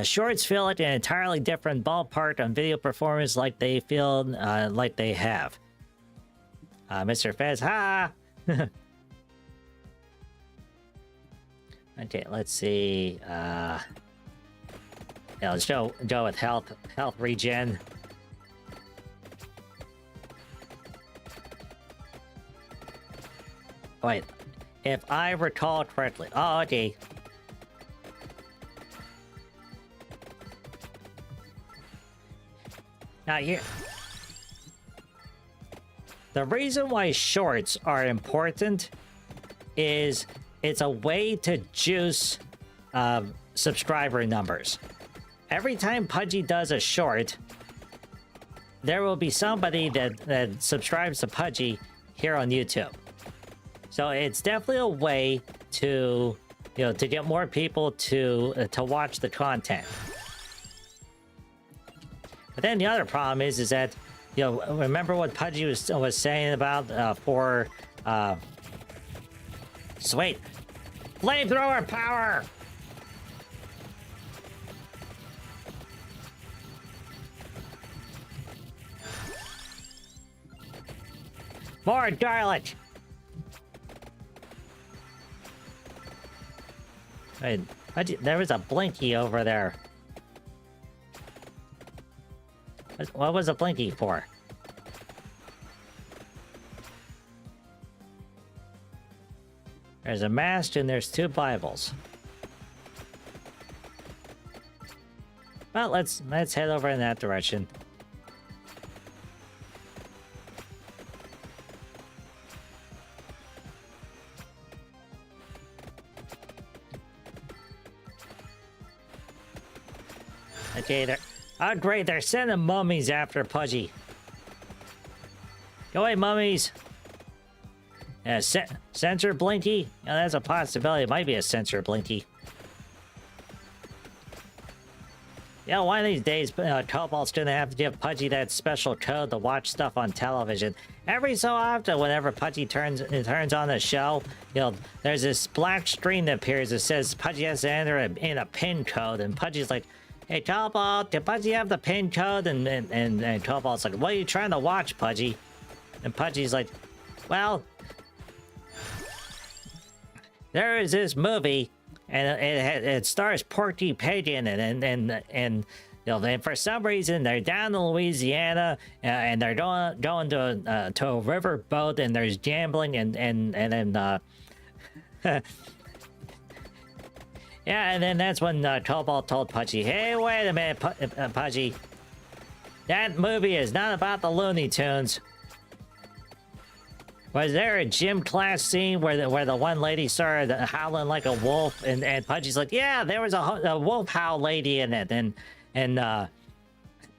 S1: Shorts feel like an entirely different ballpark on video performance, like they feel like they have. Mr. Fez, ha! Okay, let's see. Let's go with health regen. Wait, if I recall correctly. Oh, okay. Now here, the reason why shorts are important is it's a way to juice subscriber numbers. Every time Pudgy does a short, there will be somebody that subscribes to Pudgy here on YouTube. So it's definitely a way to to get more people to watch the content. But then the other problem is that, you know, remember what Pudgy was saying about for sweet flamethrower power. More garlic. Wait, there was a blinky over there. What was a blinky for? There's a mast and there's 2 Bibles. Well, let's head over in that direction. Okay, oh great, they're sending mummies after Pudgy. Go away, mummies. Yeah, sensor blinky? Yeah, that's a possibility. It might be a sensor blinky. Yeah, one of these days, Cobalt's gonna have to give Pudgy that special code to watch stuff on television. Every so often, whenever Pudgy turns on the show, you know, there's this black screen that appears that says Pudgy has to enter in a PIN code, and Pudgy's like, "Hey, Cobalt, did Pudgy have the PIN code?" And Cobalt's like, "What are you trying to watch, Pudgy?" And Pudgy's like, "Well, there is this movie, and it stars Porky Pig in it, and you know, and for some reason they're down in Louisiana, and they're going to a river boat, and there's gambling, and then yeah, and then that's when Cobalt told Pudgy, "Hey, wait a minute, Pudgy. That movie is not about the Looney Tunes. Was there a gym class scene where the one lady started howling like a wolf?" And Pudgy's like, "Yeah, there was a wolf howl lady in it." And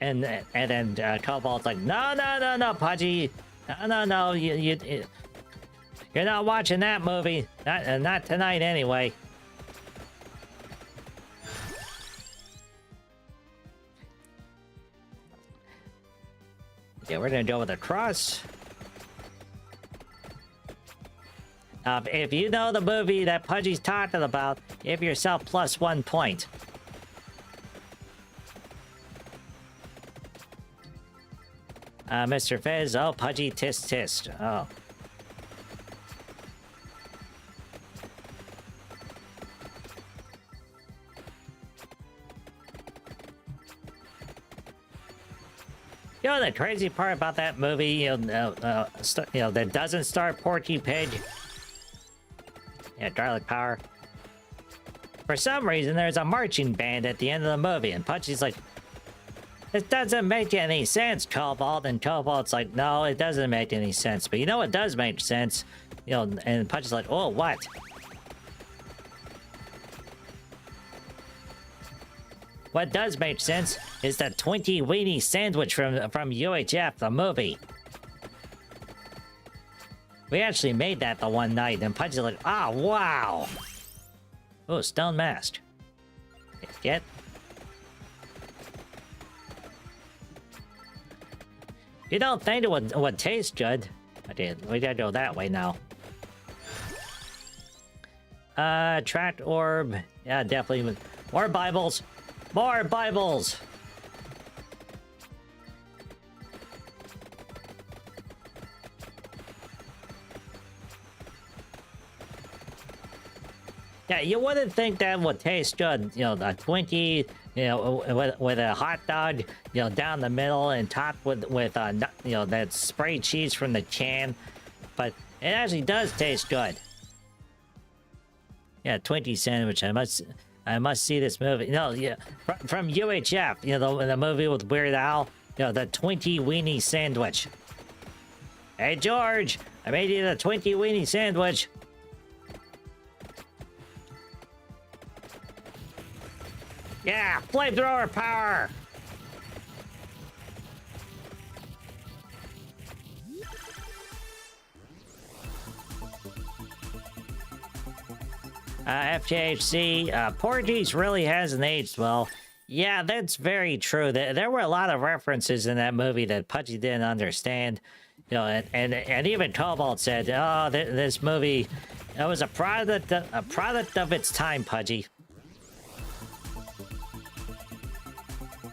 S1: then Cobalt's like, "No, Pudgy. No, you're not watching that movie. Not tonight, anyway." Yeah, we're gonna go with a cross. If you know the movie that Pudgy's talking about, give yourself +1 point. Mr. Fizz, oh, Pudgy tisk. Oh. You know the crazy part about that movie, you know, that doesn't star Porky Pig? Yeah, garlic power. For some reason, there's a marching band at the end of the movie, and Pudgy's like, "This doesn't make any sense, Cobalt." And Cobalt's like, "No, it doesn't make any sense. But you know what does make sense?" You know, and Pudgy's like, "Oh, what?" What does make sense is the Twinkie Weenie sandwich from UHF, the movie. We actually made that the one night, and Pudgy's like, "Ah, oh, wow!" Oh, stone mask. Get? You don't think it would taste good? Okay, we gotta go that way now. Tracked orb. Yeah, definitely. More Bibles! More Bibles! Yeah, you wouldn't think that would taste good. You know, a Twinkie, you know, with a hot dog, you know, down the middle and topped with you know, that spray cheese from the can. But it actually does taste good. Yeah, Twinkie sandwich. I must see this movie. No, yeah, from UHF. You know, the movie with Weird Al. You know, the Twinkie Weenie sandwich. Hey, George, I made you the Twinkie Weenie sandwich. Yeah, flamethrower power! FJHC, Porgy's really hasn't aged well. Yeah, that's very true. There were a lot of references in that movie that Pudgy didn't understand. You know, and even Cobalt said, "Oh, this movie, it was a product of its time, Pudgy."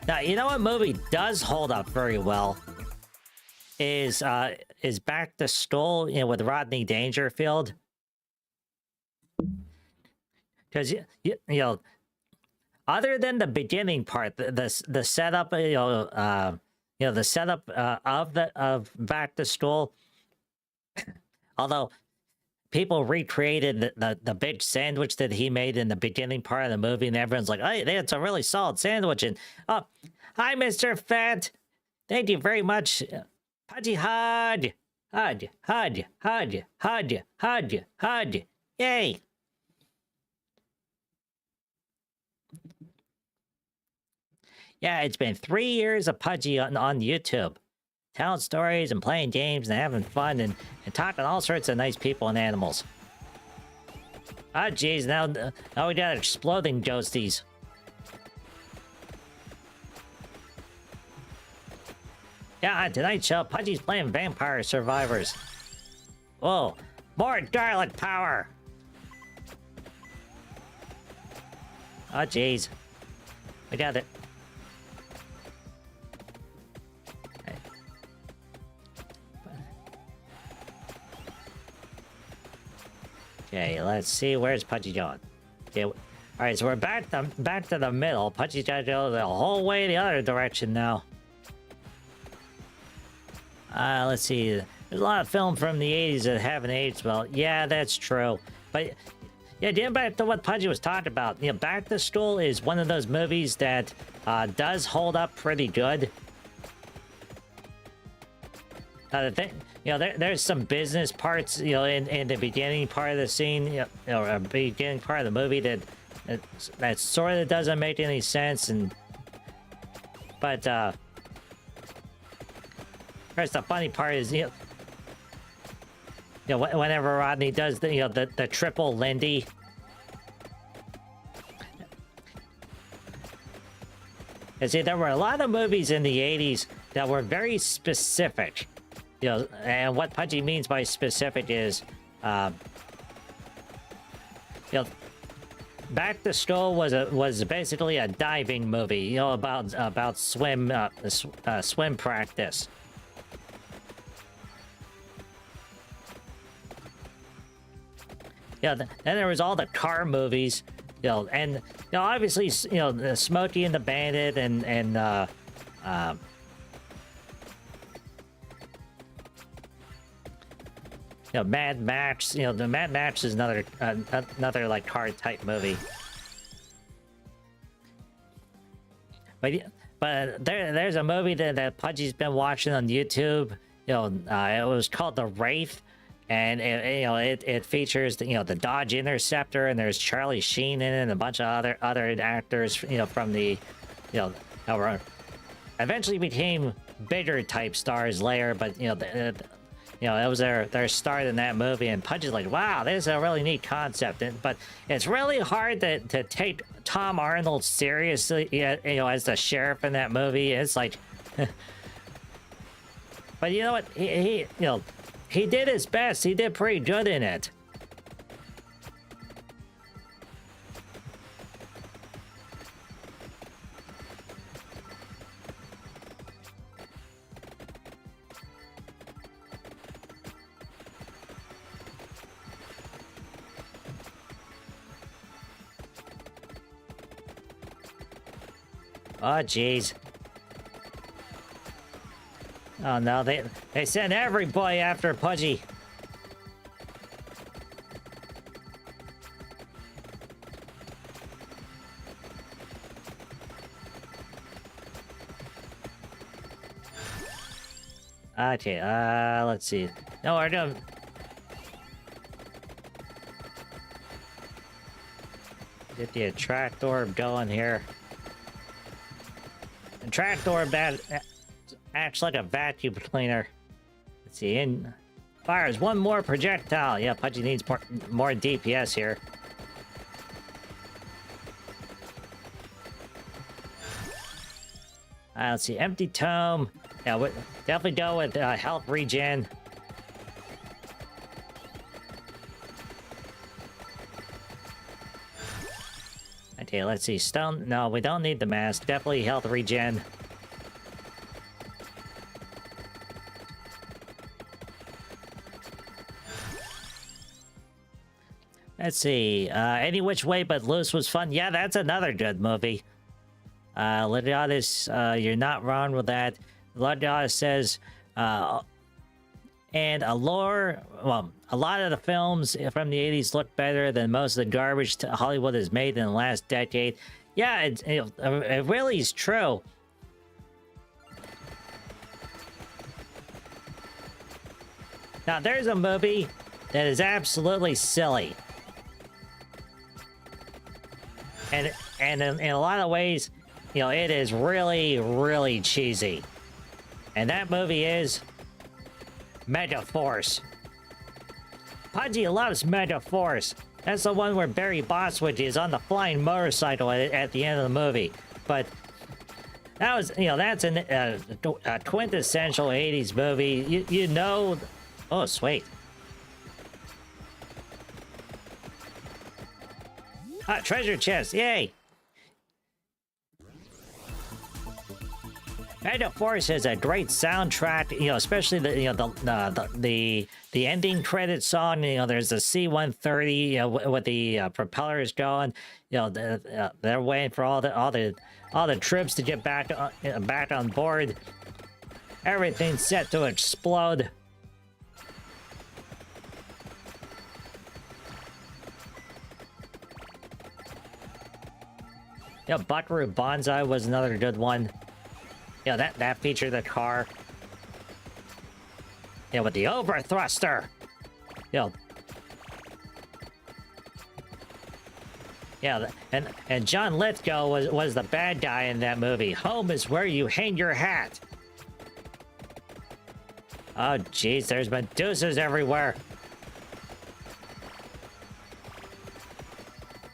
S1: Now, you know what movie does hold up very well is Back to School, you know, with Rodney Dangerfield. Because you know, other than the beginning part, the setup, the setup of Back to School, although people recreated the big sandwich that he made in the beginning part of the movie, and everyone's like, "Hey, that's a really solid sandwich." And oh, hi, Mr. Fat. Thank you very much, Pudgy Hud, Hud, Hud, Hud, Hud, Hud, Hud. Yay! Yeah, it's been 3 years of Pudgy on YouTube. Telling stories and playing games and having fun and talking to all sorts of nice people and animals. Ah, jeez, now we got exploding ghosties. Yeah, on tonight's show, Pudgy's playing Vampire Survivors. Whoa, more garlic power! Oh, jeez. We got it. Okay, let's see. Where's Pudgy going? Okay, all right, so we're back to the middle. Pudgy's got to go the whole way the other direction now. Let's see. There's a lot of film from the 80s that haven't aged well. Yeah, that's true. But yeah, getting back to what Pudgy was talking about, you know, Back to School is one of those movies that does hold up pretty good. The thing, you know, there's some business parts, you know, in the beginning part of the scene, you know, or beginning part of the movie that sort of doesn't make any sense, but of course the funny part is, you know, whenever Rodney does the triple Lindy. And see, there were a lot of movies in the 80s that were very specific. You know, and what Pudgy means by specific is, you know, Back to School was basically a diving movie, you know, about swim practice. Yeah, then there was all the car movies, you know, and you know, obviously, you know, the Smokey and the Bandit and you know, Mad Max. You know, the Mad Max is another like car type movie. But there's a movie that Pudgy's been watching on YouTube. You know, it was called The Wraith, and it features the Dodge Interceptor, and there's Charlie Sheen in it, and a bunch of other actors, you know, from the, you know, that were eventually became bigger type stars later, but you know, you know, it was their start in that movie, and Pudgy's like, wow, this is a really neat concept. But it's really hard to take Tom Arnold seriously, you know, as the sheriff in that movie. It's like, but you know what? He you know, he did his best. He did pretty good in it. Oh, jeez. Oh, no, they sent every boy after Pudgy. Okay, let's see. No, we're doing... Get the attract orb going here. Attract orb that acts like a vacuum cleaner. Let's see, and fires one more projectile. Yeah, Pudgy needs more DPS here. Let's see, empty tome. Yeah, definitely go with health regen. Okay, let's see, stone. No, we don't need the mask. Definitely health regen. Let's see. Any Which Way But Loose was fun. Yeah, that's another good movie. Lodiatus, you're not wrong with that. Lodiatus says, and Allure, well, a lot of the films from the 80s look better than most of the garbage Hollywood has made in the last decade. Yeah, it really is true. Now, there's a movie that is absolutely silly. And in a lot of ways, you know, it is really, really cheesy. And that movie is Mega Force. Pudgy loves Mega Force. That's the one where Barry Bostwick is on the flying motorcycle at the end of the movie. But that was, you know, that's a quintessential 80s movie. You know... Oh, sweet. Treasure chest, yay! Mega Force has a great soundtrack, you know, especially the ending credit song. You know, there's the C-130, you know, with the propellers going. You know, they're waiting for all the troops to get back on board. Everything's set to explode. Yeah, Buckaroo Banzai was another good one. Yeah, that featured the car. Yeah, with the overthruster. Yeah. Yeah, and John Lithgow was the bad guy in that movie. Home is where you hang your hat. Oh, jeez, there's Medusas everywhere.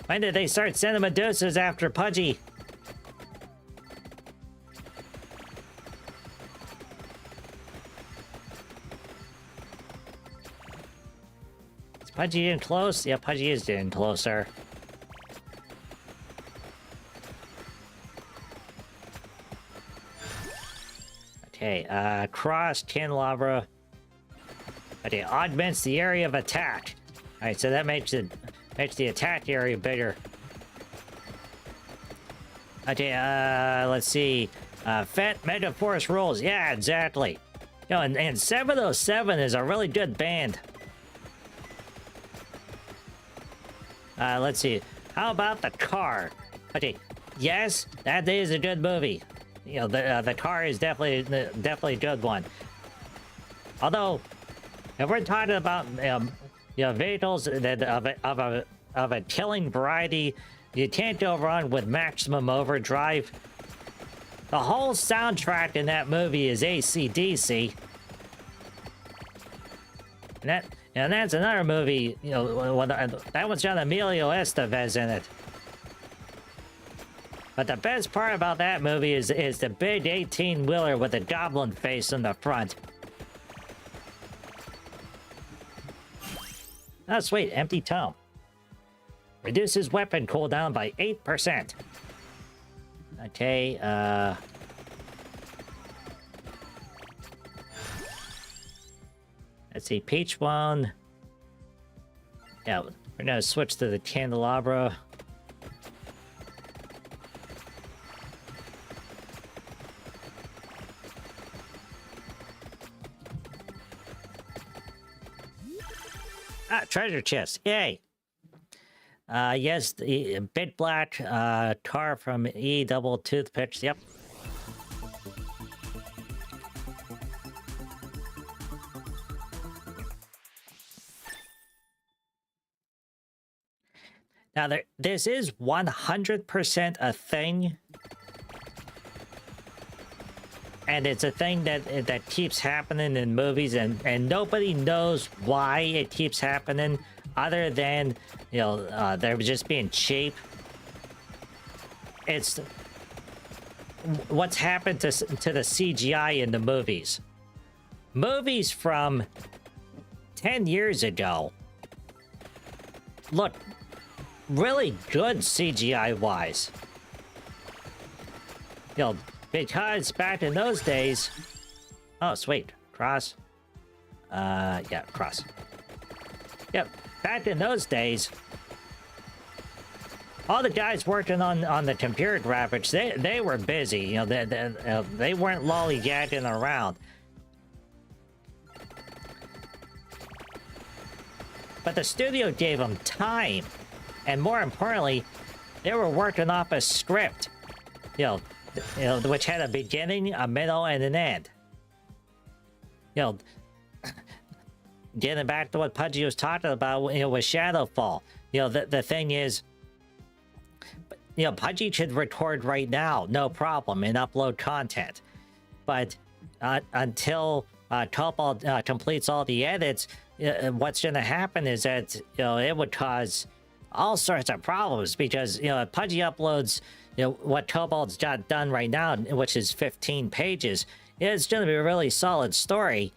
S1: When did they start sending Medusas after Pudgy? Is Pudgy in close? Yeah, Pudgy is getting closer. Okay, cross candelabra. Okay, augments the area of attack. Alright, so that makes the attack area bigger. Okay, let's see. Fat Mega Force rules. Yeah, exactly. You know, and 707 is a really good band. Let's see. How about the car? Okay, yes, that is a good movie. You know, the car is definitely a good one. Although, if we're talking about you know, vehicles that of a killing variety, you can't go wrong with Maximum Overdrive. The whole soundtrack in that movie is AC/DC. And that's another movie, you know, that one's got Emilio Estevez in it. But the best part about that movie is the big 18-wheeler with the goblin face in the front. Oh, sweet, empty tome. Reduces weapon cooldown by 8%. Okay, let's see, Peach one. Yeah, we're gonna switch to the candelabra. Treasure chest, yay! Yes, the big black car from E double toothpicks, yep. Now, this is 100% a thing. And it's a thing that keeps happening in movies, and nobody knows why it keeps happening, other than, you know, they're just being cheap. It's what's happened to the CGI in the movies. Movies from 10 years ago look really good CGI-wise. You know, because back in those days... Oh, sweet. Cross. Yeah, cross. Yep, back in those days, all the guys working on the computer graphics, they were busy. You know, they weren't lollygagging around. But the studio gave them time, and more importantly, they were working off a script, you know, which had a beginning, a middle, and an end. You know, getting back to what Pudgy was talking about, you know, with Shadowfall. You know, the thing is, you know, Pudgy should record right now, no problem, and upload content. But until Cobalt completes all the edits, what's going to happen is that, you know, it would cause all sorts of problems because, you know, if Pudgy uploads, you know, what Cobalt's got done right now, which is 15 pages, it's going to be a really solid story.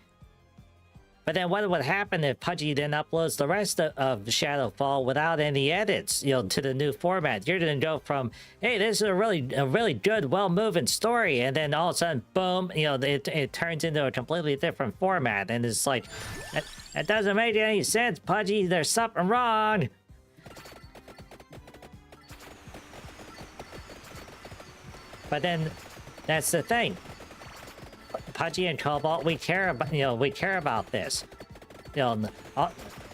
S1: But then what would happen if Pudgy then uploads the rest of Shadowfall without any edits, you know, to the new format? You're going to go from, hey, this is a really good, well-moving story, and then all of a sudden, boom, you know, it turns into a completely different format, and it's like, that doesn't make any sense, Pudgy. There's something wrong. But then, that's the thing. Pudgy and Cobalt, we care about, you know, we care about this. You know,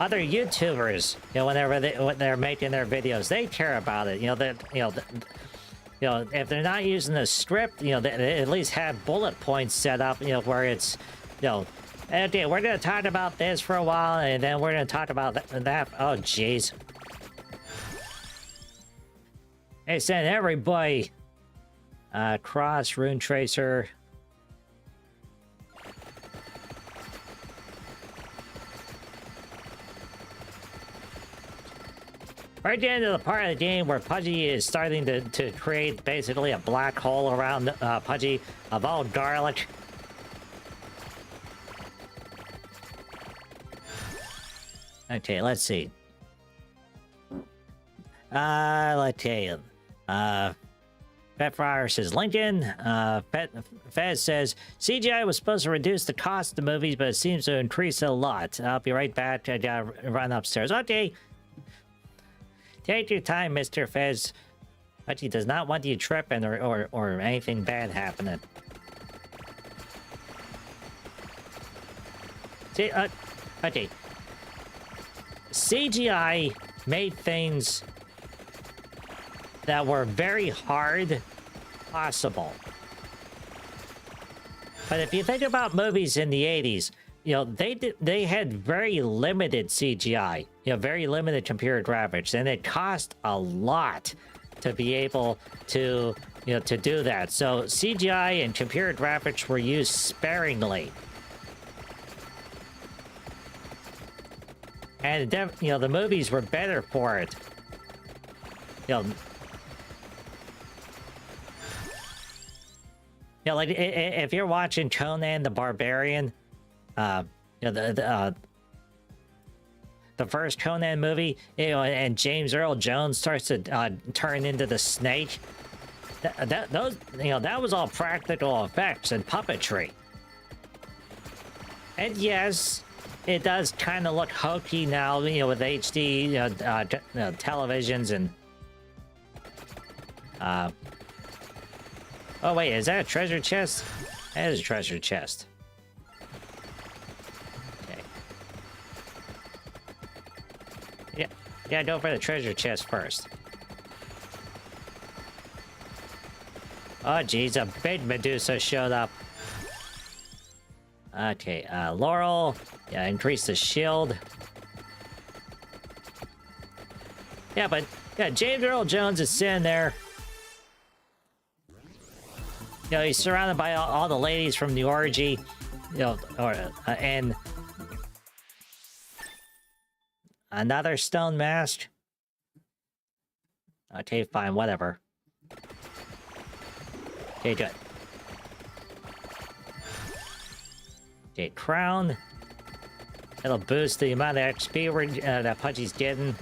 S1: other YouTubers, you know, when they're making their videos, they care about it. You know, that, you know, if they're not using the script, you know, they at least have bullet points set up, you know, where it's, you know, okay, we're gonna talk about this for a while, and then we're gonna talk about that. Oh, jeez. Hey, send everybody. Cross, Rune Tracer. Right at the end of the part of the game where Pudgy is starting to create basically a black hole around Pudgy of all garlic. Okay, let's see. Let's see. Petfryer says Lincoln. Fez says CGI was supposed to reduce the cost of the movies, but it seems to increase it a lot. I'll be right back. I gotta run upstairs. Okay. Take your time, Mr. Fez. But he does not want you tripping or anything bad happening. See, okay. CGI made things that were very hard possible. But if you think about movies in the 80s, you know, they had very limited CGI, you know, very limited computer graphics, and it cost a lot to be able to, you know, to do that. So CGI and computer graphics were used sparingly. And, you know, the movies were better for it. You know, like, if you're watching Conan the Barbarian, you know, the first Conan movie, you know, and James Earl Jones starts to turn into the snake. Those, you know, that was all practical effects and puppetry. And yes, it does kind of look hokey now, you know, with HD, you know, televisions and. Oh wait, is that a treasure chest? That is a treasure chest. Okay. Yeah, go for the treasure chest first. Oh geez, a big Medusa showed up. Okay, Laurel. Yeah, increase the shield. Yeah, but yeah, James Earl Jones is sitting there. You know, he's surrounded by all the ladies from the orgy, you know, and another stone mask. Okay, fine, whatever. Okay, good. Okay, crown. It'll boost the amount of XP that Pudgy's getting.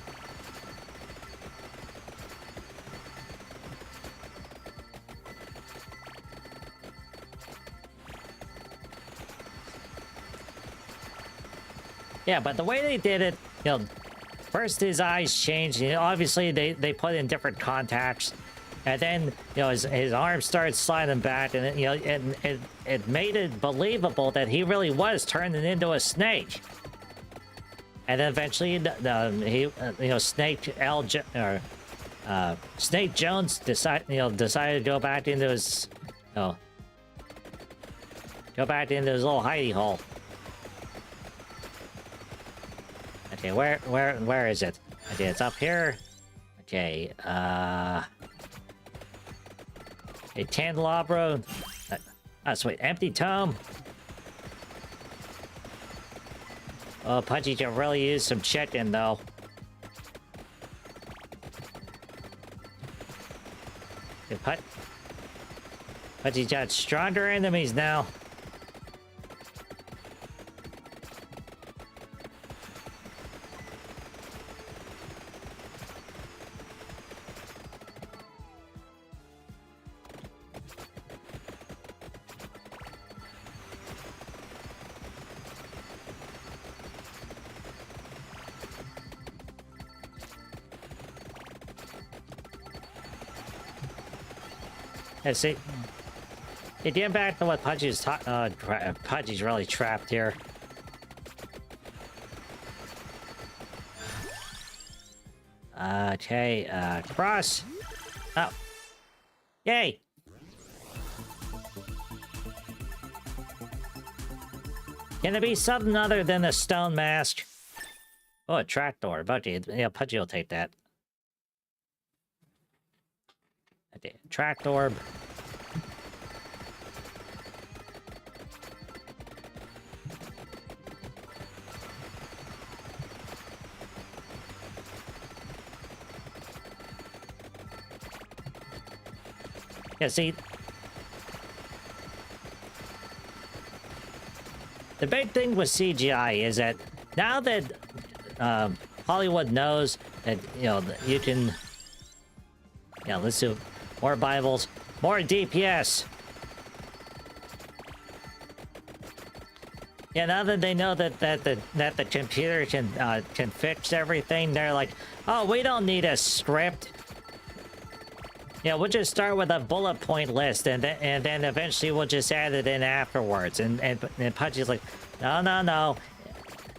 S1: Yeah, but the way they did it, you know, first his eyes changed. You know, obviously, they put in different contacts. And then, you know, his arm started sliding back, and, you know, it made it believable that he really was turning into a snake. And then eventually, he, you know, Snake Jones decided to go back into his, go back into his little hidey hole. Okay, where is it? Okay, it's up here. Okay, a candelabra. Oh, sweet, empty tome. Oh, Pudgy can really use some chicken, though. Okay, Pudgy's got stronger enemies now. Let's see. Hey, getting back to what Pudgy's Pudgy's really trapped here. Okay, cross. Oh. Yay! Can it be something other than a stone mask? Oh, a trapdoor. Pudgy, yeah, Pudgy will take that. Okay, track orb. Yeah, see, the big thing with CGI is that now that Hollywood knows that, you know, you can, yeah, let's do more Bibles, more DPS. Yeah, now that they know that the computer can fix everything, they're like, oh, we don't need a script. Yeah, we'll just start with a bullet point list, and then eventually we'll just add it in afterwards. And Pudgy's like, no,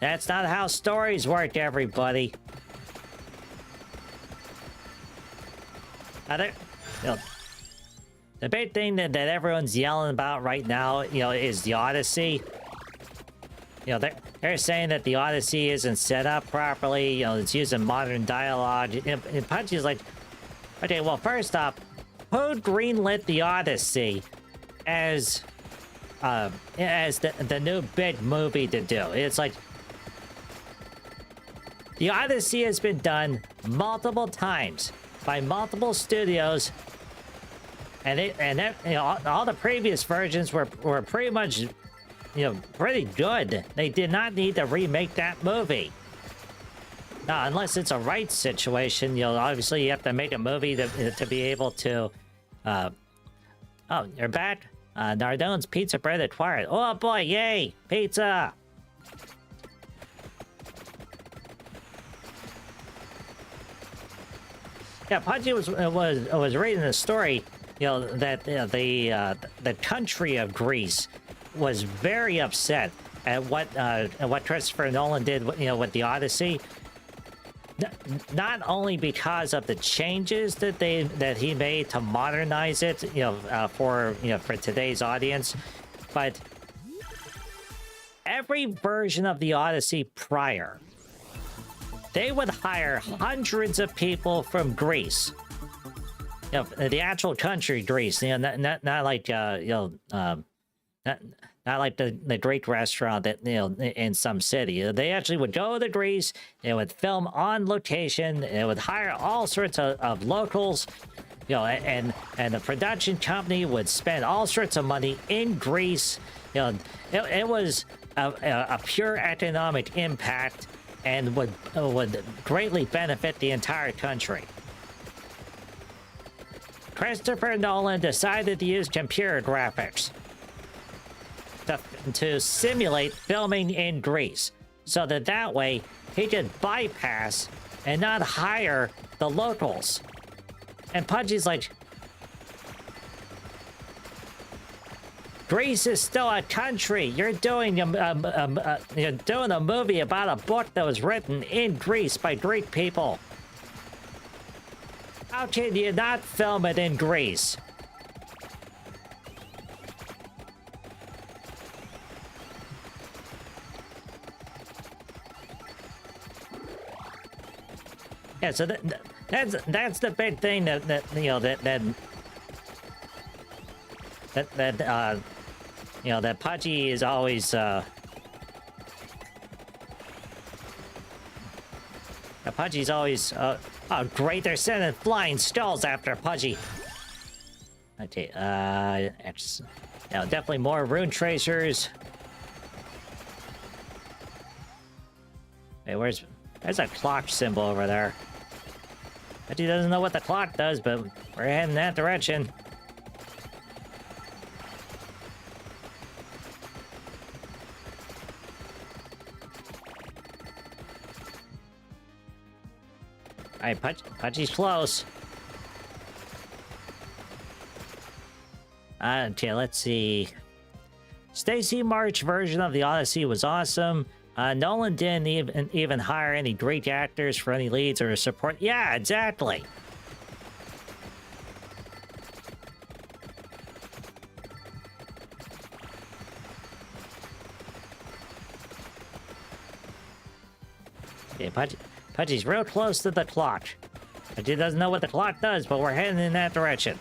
S1: that's not how stories work, everybody. You know, the big thing that everyone's yelling about right now, you know, is the Odyssey. You know, they're saying that the Odyssey isn't set up properly. You know, it's using modern dialogue. And Pudgy's like, okay, well, first off, who greenlit the Odyssey as the new big movie to do? It's like, the Odyssey has been done multiple times by multiple studios, and you know, all the previous versions were pretty much, you know, pretty good. They did not need to remake that movie. Now, unless it's a rights situation, you know, obviously you have to make a movie to be able to. Oh, you're back. Nardone's pizza bread acquired. Oh boy, yay, pizza! Yeah, Pudgy was reading the story, you know, that the country of Greece was very upset at what Christopher Nolan did, you know, with the Odyssey. Not only because of the changes that he made to modernize it, you know, for today's audience, but every version of the Odyssey prior, they would hire hundreds of people from Greece. You know, the actual country Greece. You know, not like not like the Greek restaurant that, you know, in some city. They actually would go to Greece. They would film on location. They would hire all sorts of locals, You know, and the production company would spend all sorts of money in Greece. You know, it was a pure economic impact and would greatly benefit the entire country. Christopher Nolan decided to use computer graphics to simulate filming in Greece, so that way he could bypass and not hire the locals. And Pudgy's like, Greece is still a country. You're doing a movie about a book that was written in Greece by Greek people. How can you not film it in Greece? Yeah, so that's the big thing that Pudgy is always Pudgy's always oh great, they're sending flying skulls after Pudgy. Okay, definitely more rune tracers. Hey, there's a clock symbol over there. Pudgy doesn't know what the clock does, but we're heading that direction. Alright, Pudgy's close. Okay, let's see. Stacy March version of the Odyssey was awesome. Nolan didn't even hire any Greek actors for any leads or support. Yeah, exactly. Okay, Pudgy's real close to the clock. Pudgy doesn't know what the clock does, but we're heading in that direction.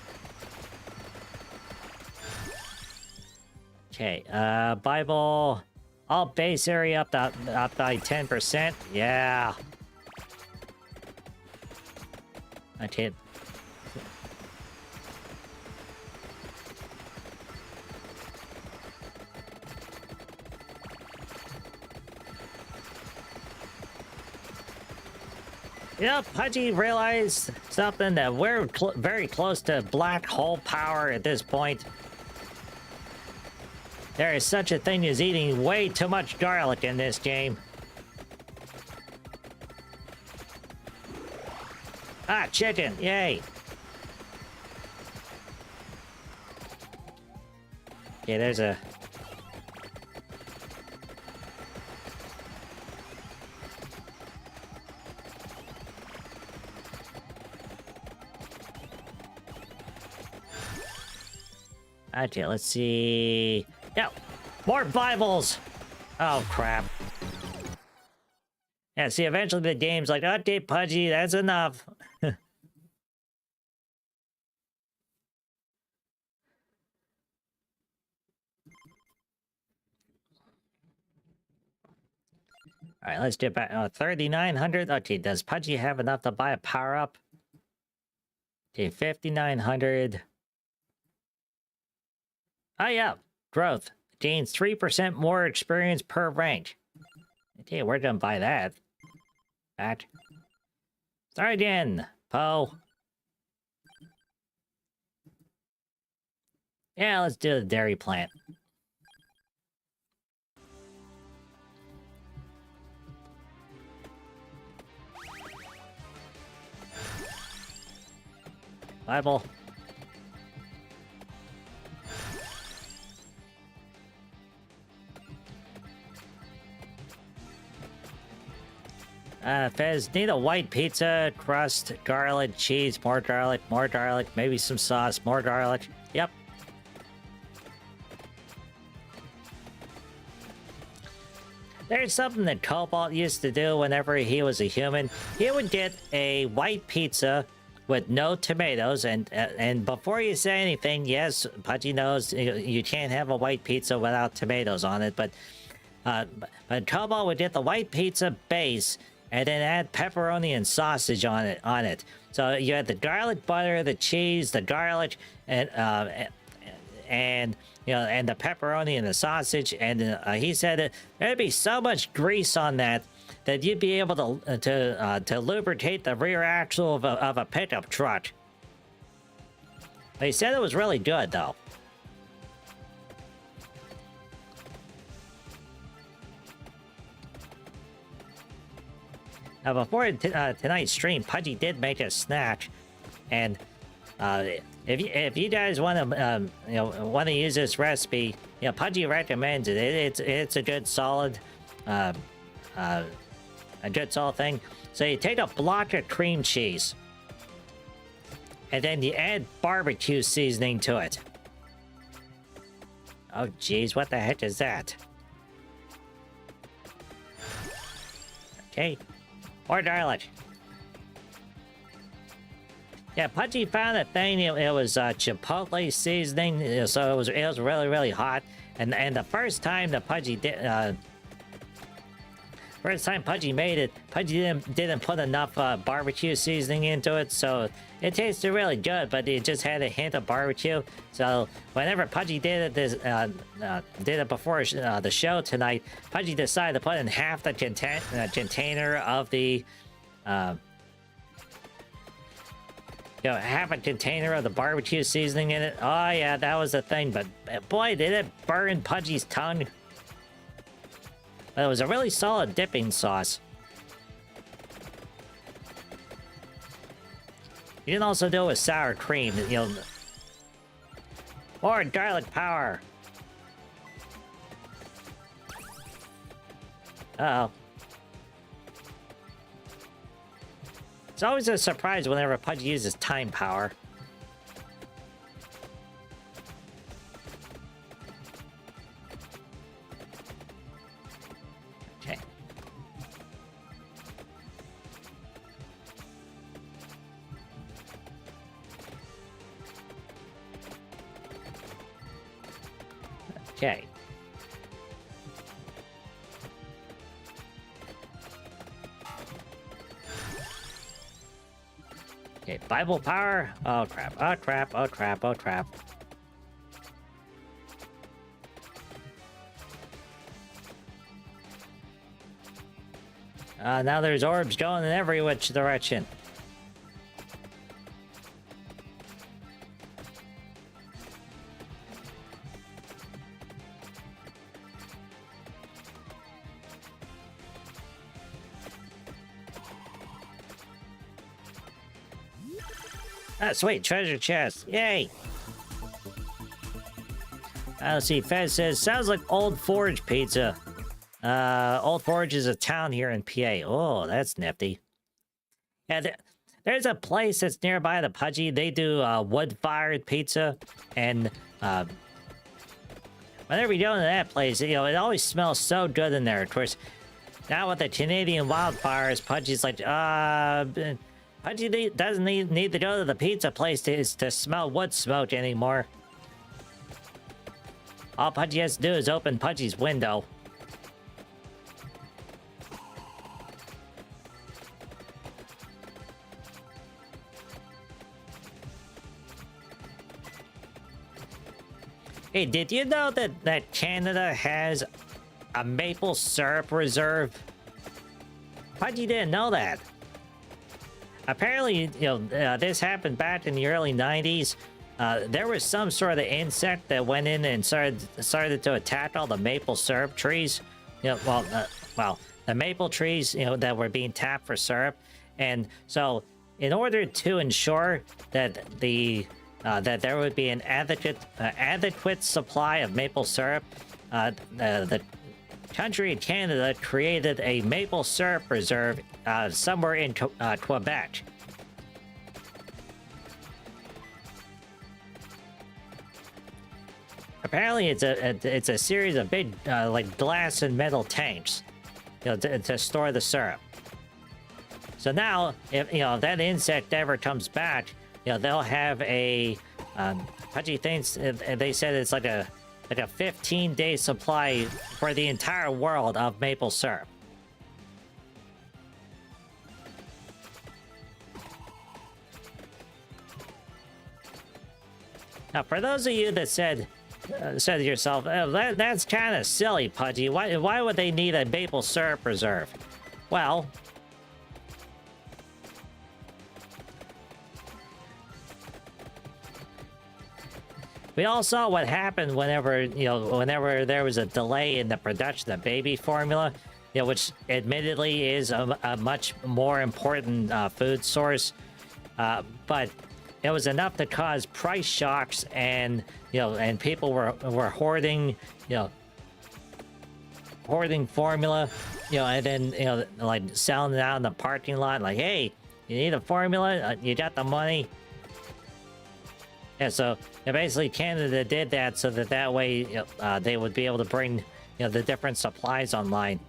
S1: Okay, Bible... all base area up by 10%. Yeah. Okay. Yep, Pudgy realized something, that we're very close to black hole power at this point. There is such a thing as eating way too much garlic in this game. Ah, chicken, yay. Okay, there's a... Okay, let's see... Yeah, more Bibles! Oh, crap. Yeah, see, eventually the game's like, okay, Pudgy, that's enough. Alright, let's get back. 3,900. Okay, does Pudgy have enough to buy a power-up? Okay, 5,900. Oh, yeah. Growth. Gains 3% more experience per rank. Okay, we're gonna buy that. Back. Start again, Poe. Yeah, let's do the dairy plant. Bible. Fez, need a white pizza, crust, garlic, cheese, more garlic, maybe some sauce, more garlic. Yep. There's something that Cobalt used to do whenever he was a human. He would get a white pizza with no tomatoes, and before you say anything, yes, Pudgy knows you can't have a white pizza without tomatoes on it, but Cobalt would get the white pizza base, and then add pepperoni and sausage on it. So you had the garlic butter, the cheese, the garlic, and you know, and the pepperoni and the sausage. And he said that there'd be so much grease on that you'd be able to lubricate the rear axle of a pickup truck. But he said it was really good, though. Now, before tonight's stream, Pudgy did make a snack, and if you guys want to want to use this recipe, you know, Pudgy recommends it. It's a good solid thing. So you take a block of cream cheese, and then you add barbecue seasoning to it. Oh geez, what the heck is that? Okay. Or garlic. Yeah, Pudgy found a thing. It was chipotle seasoning, so it was really, really hot. And the first time that Pudgy did, first time Pudgy made it, Pudgy didn't put enough barbecue seasoning into it, so it tasted really good. But it just had a hint of barbecue. So whenever Pudgy did it before the show tonight, Pudgy decided to put in half the container of the. Half a container of the barbecue seasoning in it. Oh yeah, that was the thing, but boy, did it burn Pudgy's tongue. But it was a really solid dipping sauce. You can also do it with sour cream, or garlic power. Uh-oh. It's always a surprise whenever Pudgy uses time power. Okay. Okay. Okay, Bible power. Oh crap, oh crap, oh crap, oh crap. Now there's orbs going in every which direction. Ah, sweet, treasure chest. Yay! Let's see, Fez says, sounds like Old Forge pizza. Old Forge is a town here in PA. Oh, that's nifty. Yeah, there's a place that's nearby the Pudgy. They do wood-fired pizza. And whenever you go into that place, it always smells so good in there. Of course, now with the Canadian wildfires, Pudgy's like, Pudgy doesn't need to go to the pizza place to smell wood smoke anymore. All Pudgy has to do is open Pudgy's window. Hey, did you know that Canada has a maple syrup reserve? Pudgy didn't know that. Apparently, this happened back in the early 90s. There was some sort of insect that went in and started to attack all the maple syrup trees. Well, the maple trees, that were being tapped for syrup. And so, in order to ensure that that there would be an adequate supply of maple syrup, the country of Canada created a maple syrup reserve somewhere in Quebec. Apparently, it's a series of big like glass and metal tanks, to store the syrup. So now, if that insect ever comes back, they'll have a Pudgy thinks they said it's like a 15-day supply for the entire world of maple syrup. Now, for those of you that said to yourself, oh, that's kind of silly, Pudgy. Why would they need a maple syrup reserve? Well, we all saw what happened whenever there was a delay in the production of baby formula, which admittedly is a much more important food source, but it was enough to cause price shocks, and and people were hoarding, hoarding formula, and then like selling it out in the parking lot, like, hey, you need a formula, you got the money. Yeah, so basically Canada did that so that way they would be able to bring the different supplies online.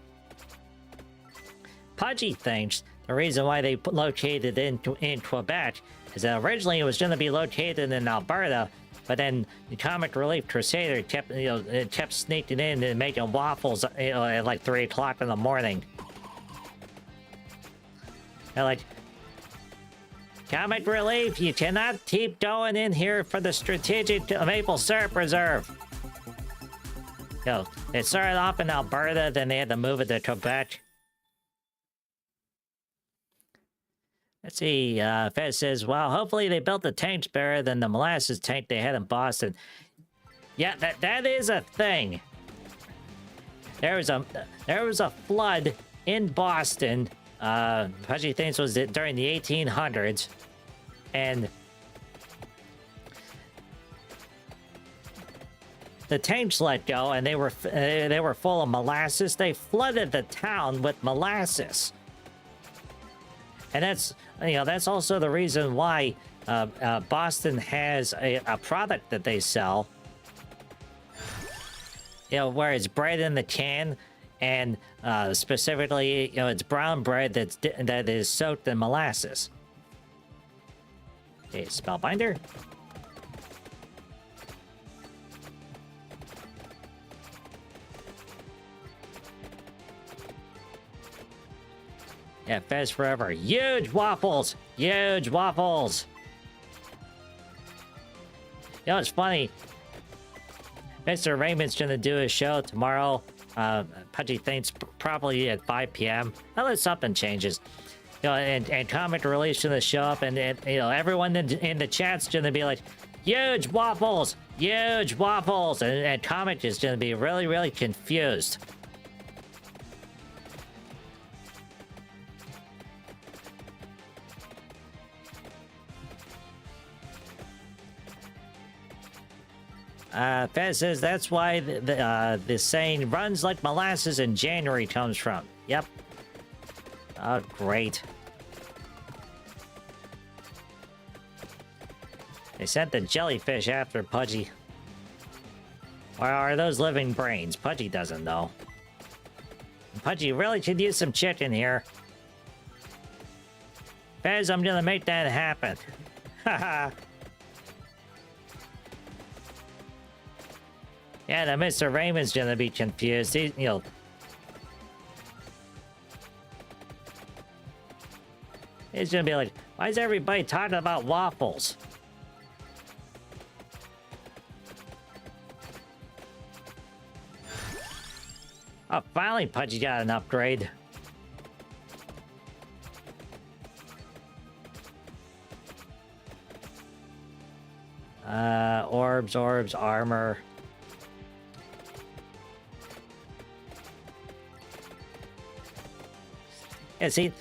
S1: Pudgy thinks the reason why they located in Quebec is that originally it was going to be located in Alberta, but then the Comic Relief Crusader kept sneaking in and making waffles at like 3 o'clock in the morning. They're like, Comic Relief, you cannot keep going in here for the strategic maple syrup reserve. It started off in Alberta, then they had to move it to Quebec. Let's see, Fez says, well, hopefully they built the tanks better than the molasses tank they had in Boston. Yeah, that is a thing. There was a flood in Boston. Pudgy thinks was during the 1800s, and the tanks let go, and they were full of molasses. They flooded the town with molasses, and that's also the reason why Boston has a product that they sell, where it's bread in the can. And specifically, it's brown bread that is soaked in molasses. Okay, Spellbinder. Yeah, Fez forever. Huge waffles! Huge waffles! It's funny. Mr. Raymond's gonna do a show tomorrow. Pudgy thinks probably at 5 p.m. unless something changes. And Comic Relief's gonna show up, and everyone in the chat's gonna be like, huge waffles! Huge waffles! And Comic is gonna be really, really confused. Fez says that's why the saying runs like molasses in January comes from. Yep. Oh, great. They sent the jellyfish after Pudgy. Or are those living brains? Pudgy doesn't know. Pudgy really could use some chicken here. Fez, I'm gonna make that happen. Haha. Yeah, the Mr. Raymond's gonna be confused. He's gonna be like, why is everybody talking about waffles? Oh, finally Pudgy got an upgrade. Orbs, armor. Yeah, see?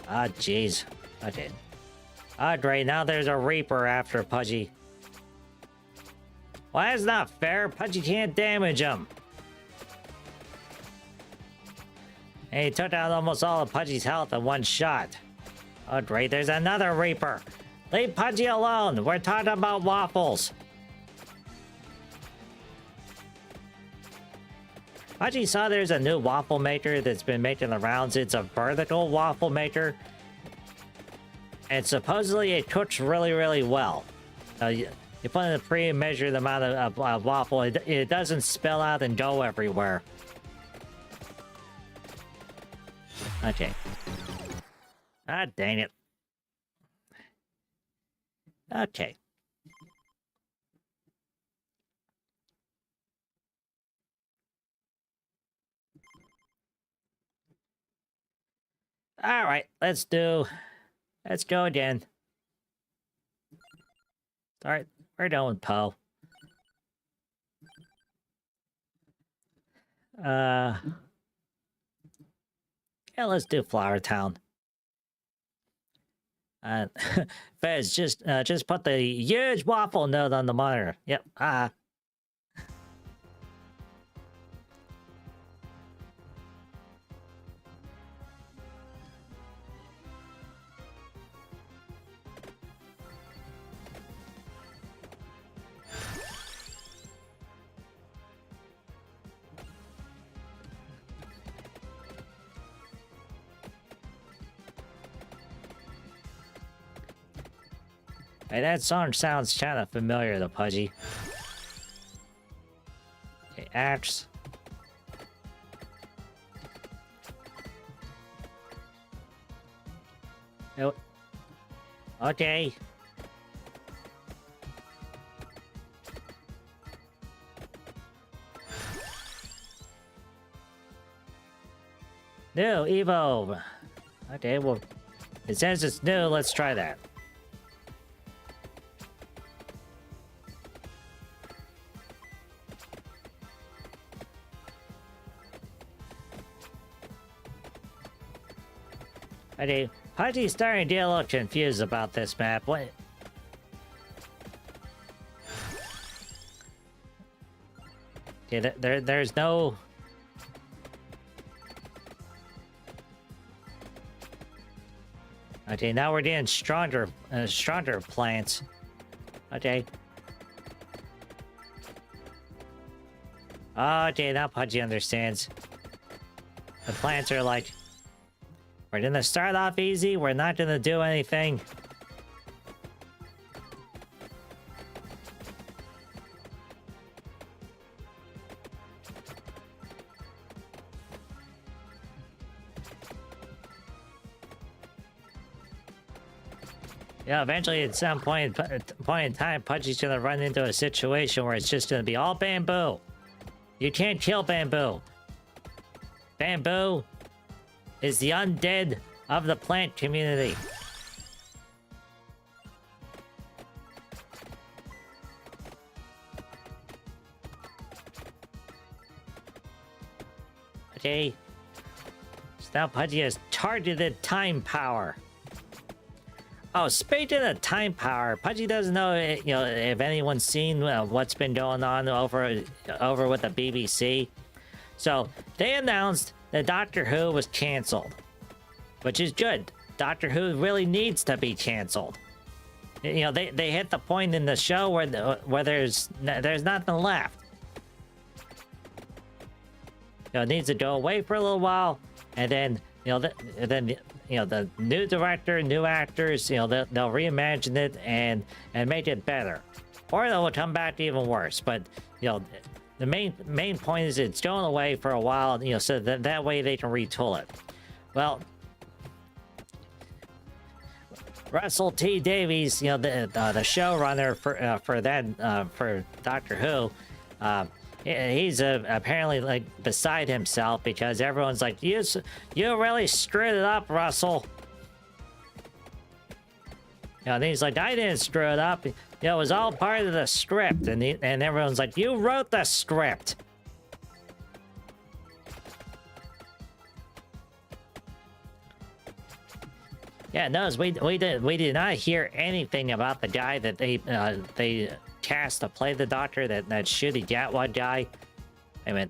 S1: Ah, jeez. Okay. Ah, great. Now there's a Reaper after Pudgy. Well, that's not fair. Pudgy can't damage him. And he took out almost all of Pudgy's health in one shot. Oh, great. There's another Reaper. Leave Pudgy alone. We're talking about waffles. Pudgy saw there's a new waffle maker that's been making the rounds. It's a vertical waffle maker. And supposedly it cooks really, really well. You put in a pre-measured amount of waffle, it doesn't spill out and go everywhere. Okay. Ah, dang it. Okay. All right, let's go again. All right, we're done with Poe. Yeah, let's do Flower Town. Fez, just put the huge waffle note on the monitor. Yep. Hey, that song sounds kind of familiar, though, Pudgy. Okay, axe. Oh. Okay. New Evo. Okay, well, it says it's new. Let's try that. Okay, Pudgy's starting to get a little confused about this map. What? Okay, there's no... Okay, now we're getting stronger plants. Okay. Okay, now Pudgy understands. The plants are like, we're gonna start off easy, we're not gonna do anything. Yeah, eventually at some point in time, Pudgy's gonna run into a situation where it's just gonna be all bamboo. You can't kill bamboo. Bamboo is the undead of the plant community. Okay. So now Pudgy has targeted time power. Oh, speaking of time power, Pudgy doesn't know, you know, if anyone's seen what's been going on over with the BBC. So they announced that Doctor Who was canceled, which is good. Doctor Who really needs to be canceled. You know, they hit the point in the show where there's nothing left. You know, it needs to go away for a little while, and then the new director, new actors, you know, they'll reimagine it and make it better, or they'll come back even worse. But you know, the main point is it's going away for a while, you know, so that way they can retool it. Well, Russell T Davies, you know, the showrunner for Doctor Who, he's apparently like beside himself because everyone's like, you really screwed it up, Russell. You know, and he's like, I didn't screw it up. You know, it was all part of the script, and everyone's like, you wrote the script. Yeah, no, we did not hear anything about the guy that they cast to play the Doctor, that shitty Gatwa guy. I mean,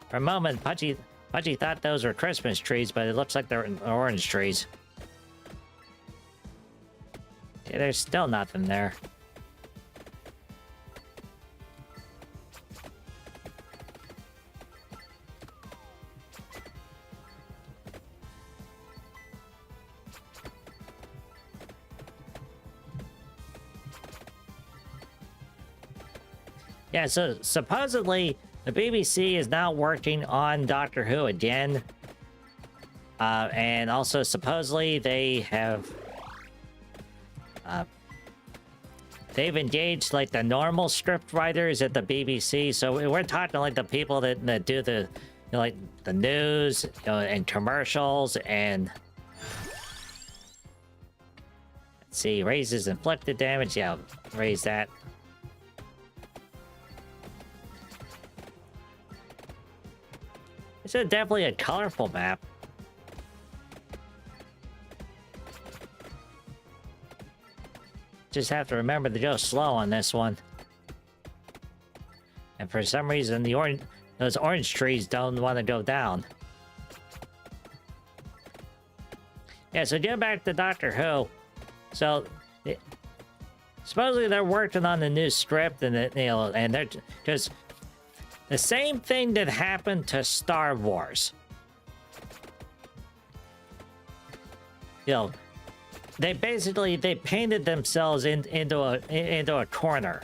S1: for a moment, Pudgy thought those were Christmas trees, but it looks like they're orange trees. Yeah, there's still nothing there. Yeah, so supposedly the BBC is now working on Doctor Who again. And also supposedly they have they've engaged like the normal script writers at the BBC. So we're talking like the people that do the, like the news, and commercials, and let's see, raises inflicted damage. Yeah, raise that. It's definitely a colorful map. Just have to remember to go slow on this one. And for some reason, those orange trees don't want to go down. Yeah, so get back to Doctor Who. So, supposedly they're working on the new script, and and they're because the same thing that happened to Star Wars. They basically painted themselves into a corner.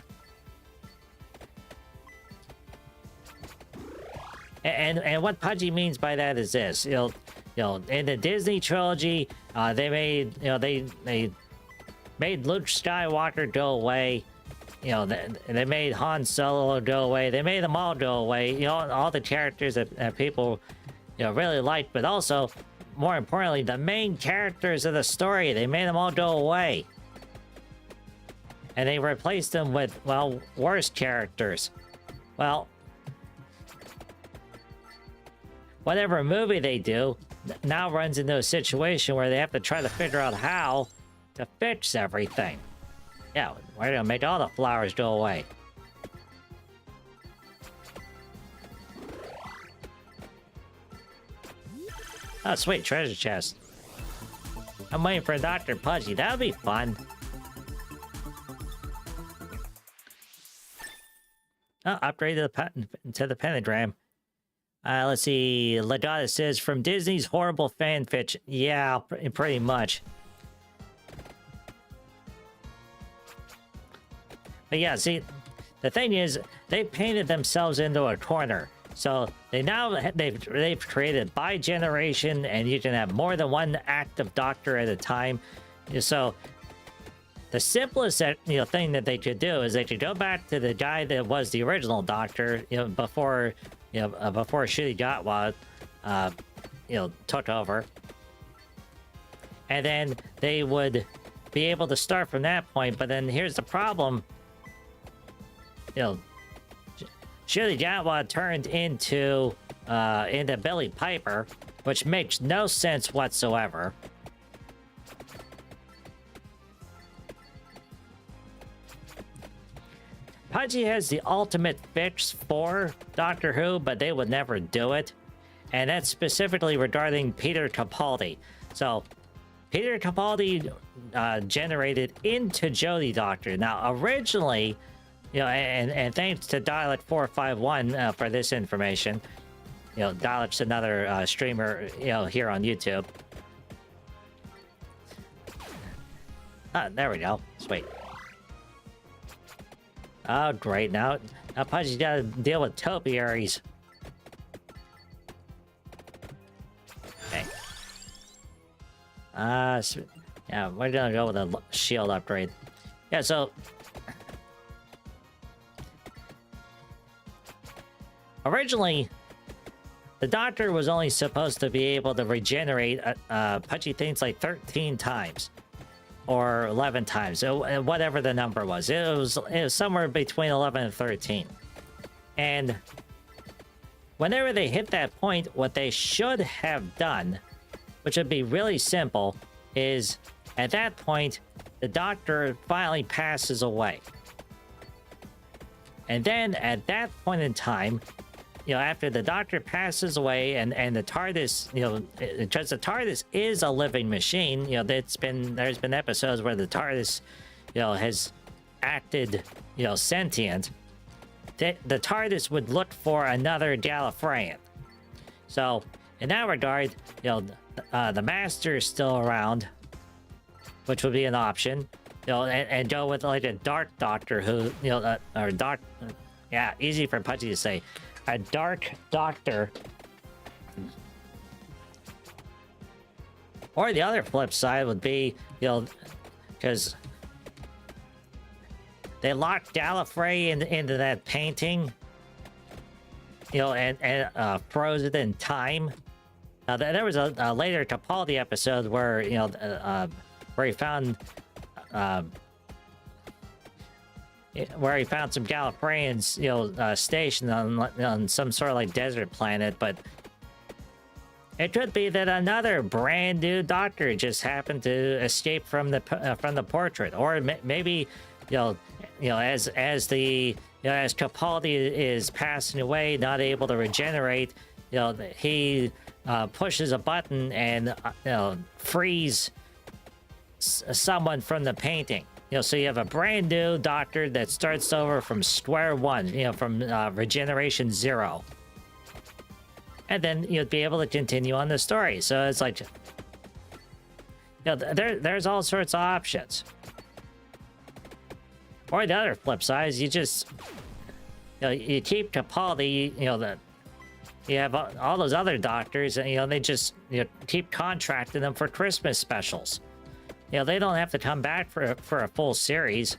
S1: And what Pudgy means by that is this, in the Disney trilogy, they made they made Luke Skywalker go away. They made Han Solo go away. They made them all go away. All the characters that people really liked, but also, more importantly, the main characters of the story, they made them all go away. And they replaced them with, well, worse characters. Well, whatever movie they do now runs into a situation where they have to try to figure out how to fix everything. Yeah, we're gonna make all the flowers go away. Oh, sweet, treasure chest. I'm waiting for Dr. Pudgy. That would be fun. Oh, upgrade to the pentagram. Let's see. Legata says, from Disney's horrible fanfiction. Yeah, pretty much. But yeah, see, the thing is, they painted themselves into a corner. So they've created by generation, and you can have more than one active doctor at a time. So the simplest thing that they could do is they could go back to the guy that was the original doctor, before Shitty Gatwa took over, and then they would be able to start from that point. But then here's the problem. Shitty Gatwa turned into Billy Piper, which makes no sense whatsoever. Pudgy has the ultimate fix for Doctor Who, but they would never do it. And that's specifically regarding Peter Capaldi. So, Peter Capaldi generated into Jodie Doctor. Now, originally, and thanks to Dialect451 for this information. Dialect's another streamer, here on YouTube. There we go. Sweet. Oh, great. Now Pudgy's got to deal with topiaries. Okay. Yeah, we're gonna go with a shield upgrade. Yeah, so originally, the Doctor was only supposed to be able to regenerate Pudgy things like 13 times. Or 11 times, so whatever the number was. It was somewhere between 11 and 13. And whenever they hit that point, what they should have done, which would be really simple, is at that point, the Doctor finally passes away. And then at that point in time, after the Doctor passes away and the TARDIS, because the TARDIS is a living machine, there's been episodes where the TARDIS, has acted, sentient. The TARDIS would look for another Gallifreyan. So in that regard, the Master is still around, which would be an option. And go with like a Dark Doctor who, or Dark, yeah, easy for Pudgy to say. A Dark Doctor. Or the other flip side would be, because they locked Gallifrey into that painting, you know, and froze it in time. There was a later Capaldi episode where, you know, where he found some Gallifreyans, you know, stationed on some sort of like desert planet, but it could be that another brand new doctor just happened to escape from the portrait, or maybe, you know, as Capaldi is passing away, not able to regenerate, you know, he pushes a button and you know, frees someone from the painting. You know, so you have a brand new doctor that starts over from square one, you know, from regeneration 0. And then you'd be able to continue on the story. So it's like, you know, there's all sorts of options. Or the other flip side is you just, you know, you keep Capaldi, you know, you have all those other doctors, and, you know, they just, you know, keep contracting them for Christmas specials. You know, they don't have to come back for a full series.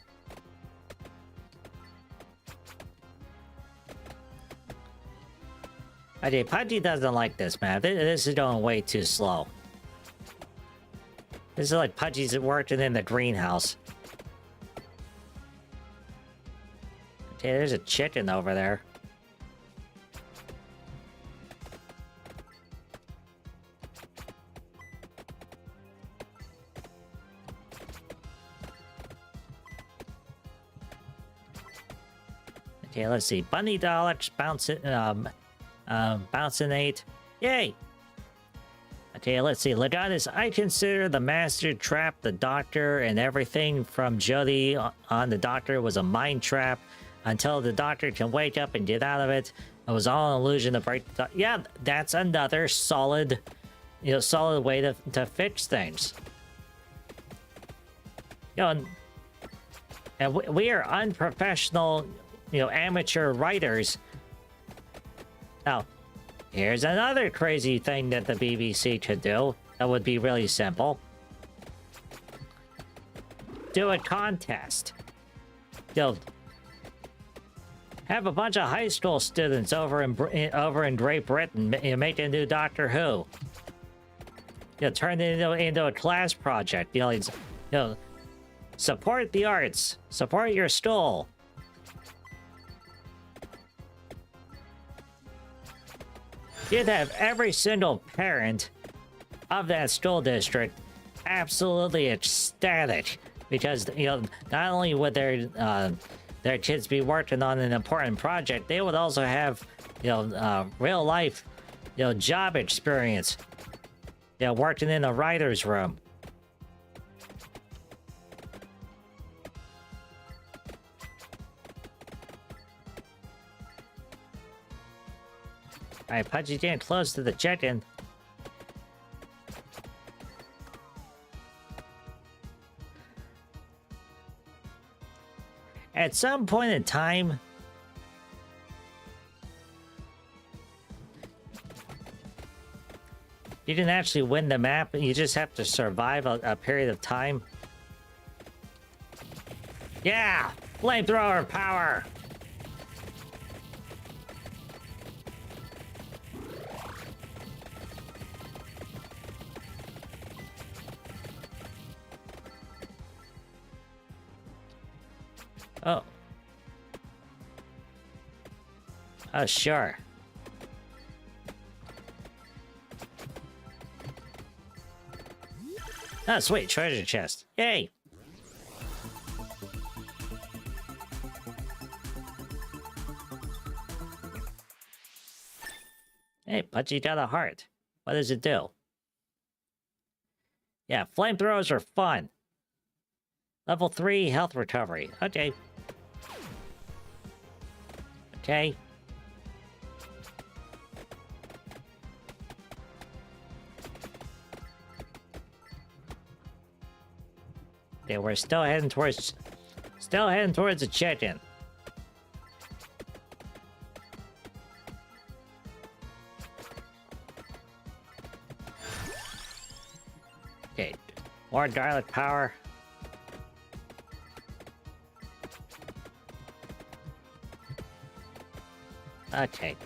S1: Okay, Pudgy doesn't like this, man. This is going way too slow. This is like Pudgy's working in the greenhouse. Okay, there's a chicken over there. Okay, let's see. Bunny Daleks bouncing 8. Yay! Okay, let's see. Legatus, I consider the Master Trap, the Doctor, and everything from Jody on the Doctor was a mind trap until the Doctor can wake up and get out of it. It was all an illusion to break the... Yeah, that's another solid, you know, solid way to fix things. You know, and we are unprofessional, you know, amateur writers. Now, here's another crazy thing that the BBC could do that would be really simple. Do a contest. You'll have a bunch of high school students over in Great Britain, you know, make a new Doctor Who. You know, turn it into a class project. You know, support the arts. Support your school. You'd have every single parent of that school district absolutely ecstatic, because, you know, not only would their kids be working on an important project, they would also have, you know, real life, you know, job experience, you know, working in a writer's room. Alright, Pudgy's getting close to the chicken. At some point in time, you can actually win the map, you just have to survive a period of time. Yeah! Flamethrower power! Oh. Oh, sure. Oh, sweet. Treasure chest. Yay! Hey, Pudgy got a heart. What does it do? Yeah, flamethrowers are fun. Level 3 health recovery. Okay. Okay. Okay, we're still heading towards the chicken. Okay, more garlic power. Okay.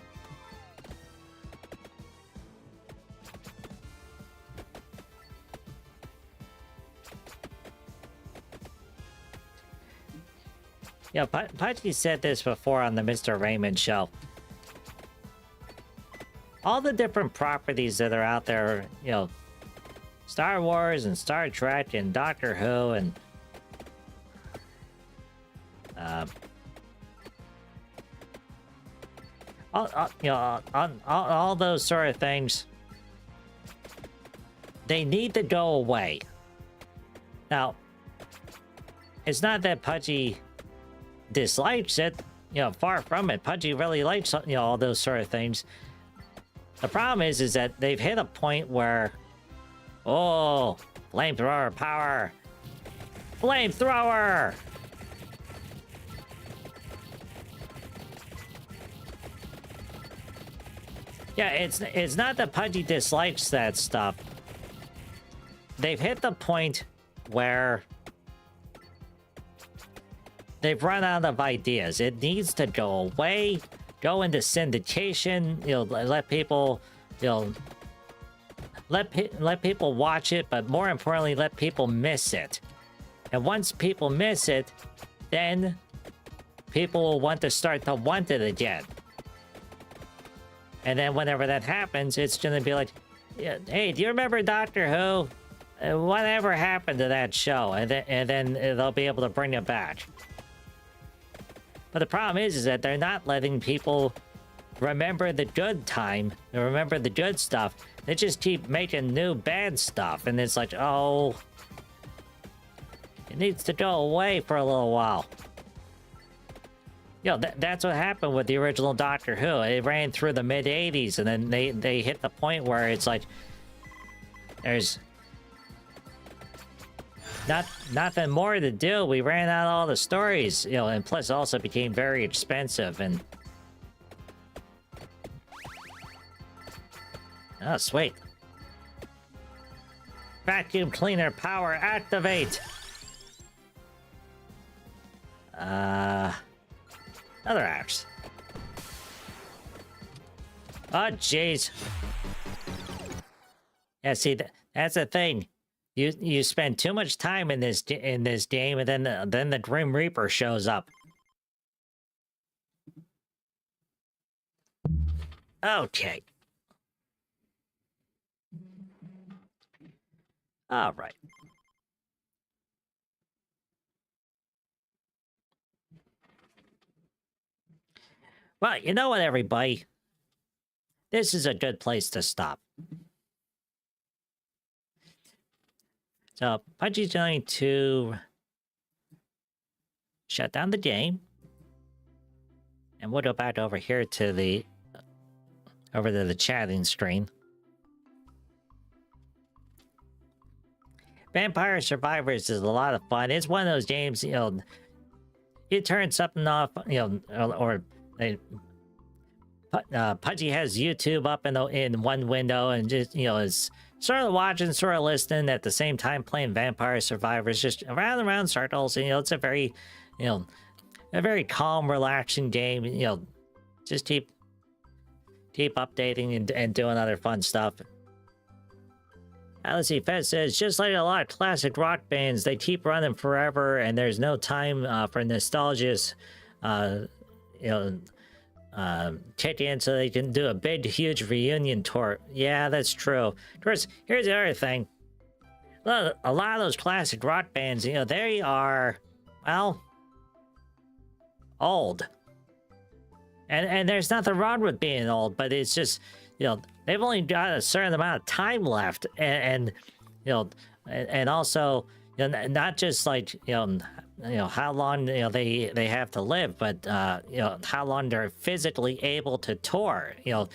S1: Yeah, Pudgy said this before on the Mr. Raymond show. All the different properties that are out there, you know, Star Wars and Star Trek and Doctor Who and you know, all those sort of things, they need to go away. Now, it's not that Pudgy dislikes it, you know, far from it. Pudgy really likes, you know, all those sort of things. The problem is that they've hit a point where, oh, flamethrower power, flamethrower. Yeah, it's not that Pudgy dislikes that stuff. They've hit the point where they've run out of ideas. It needs to go away, go into syndication, you know, let people, you know, let people watch it, but more importantly, let people miss it. And once people miss it, then people will want to start to want it again. And then whenever that happens, it's gonna be like, yeah, hey, do you remember Doctor Who? Whatever happened to that show? And then they'll be able to bring it back. But the problem is that they're not letting people remember the good time, remember the good stuff. They just keep making new bad stuff. And it's like, oh, it needs to go away for a little while. You know, that's what happened with the original Doctor Who. It ran through the mid-80s, and then they hit the point where it's like, there's nothing more to do. We ran out of all the stories, you know, and plus it also became very expensive. And oh, sweet. Vacuum cleaner power activate. Other axe. Oh, jeez. Yeah, see, that's the thing. You spend too much time in this game, and then the Grim Reaper shows up. Okay. All right. Well, you know what, everybody? This is a good place to stop. So, Pudgy's going to shut down the game. And we'll go back over here to the chatting screen. Vampire Survivors is a lot of fun. It's one of those games, you know, you turn something off, you know, or Pudgy has YouTube up in one window and just, you know, is sort of watching, sort of listening at the same time playing Vampire Survivors, just around circles. And, you know, it's a very, you know, a very calm, relaxing game. You know, just keep updating and doing other fun stuff. Let's see, Fez says, just like a lot of classic rock bands, they keep running forever, and there's no time for nostalgia's, you know, kick in so they can do a big, huge reunion tour. Yeah, that's true. Of course, here's the other thing. A lot of those classic rock bands, you know, they are, well, old. And there's nothing wrong with being old, but it's just, you know, they've only got a certain amount of time left, and you know, and also, you know, not just like, you know how long, you know, they have to live, but you know, how long they're physically able to tour. You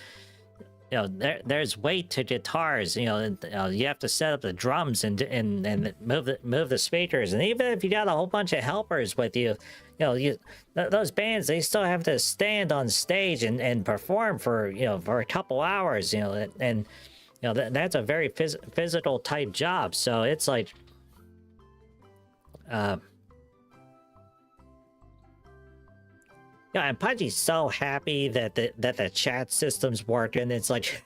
S1: know, there's weight to guitars. You know, you have to set up the drums and move the speakers, and even if you got a whole bunch of helpers with you, you know, those bands, they still have to stand on stage and perform for, you know, for a couple hours. You know, and you know that's a very physical type job. So it's like, Yeah, and Pudgy's so happy that the chat system's working. It's like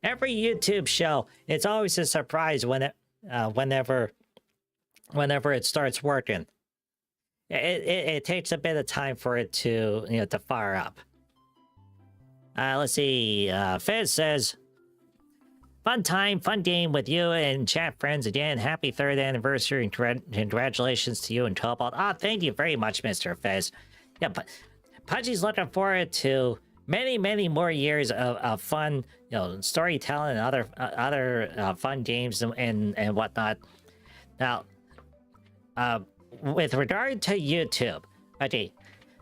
S1: every YouTube show, it's always a surprise when whenever it starts working. It takes a bit of time for it to to fire up. Let's see. Fizz says, "Fun time, fun game with you and chat friends again. Happy 3rd anniversary and congratulations to you and Cobalt." Ah, thank you very much, Mr. Fizz. Yeah, but Pudgy's looking forward to many more years of fun, storytelling and other fun games and whatnot. Now, with regard to YouTube, Pudgy,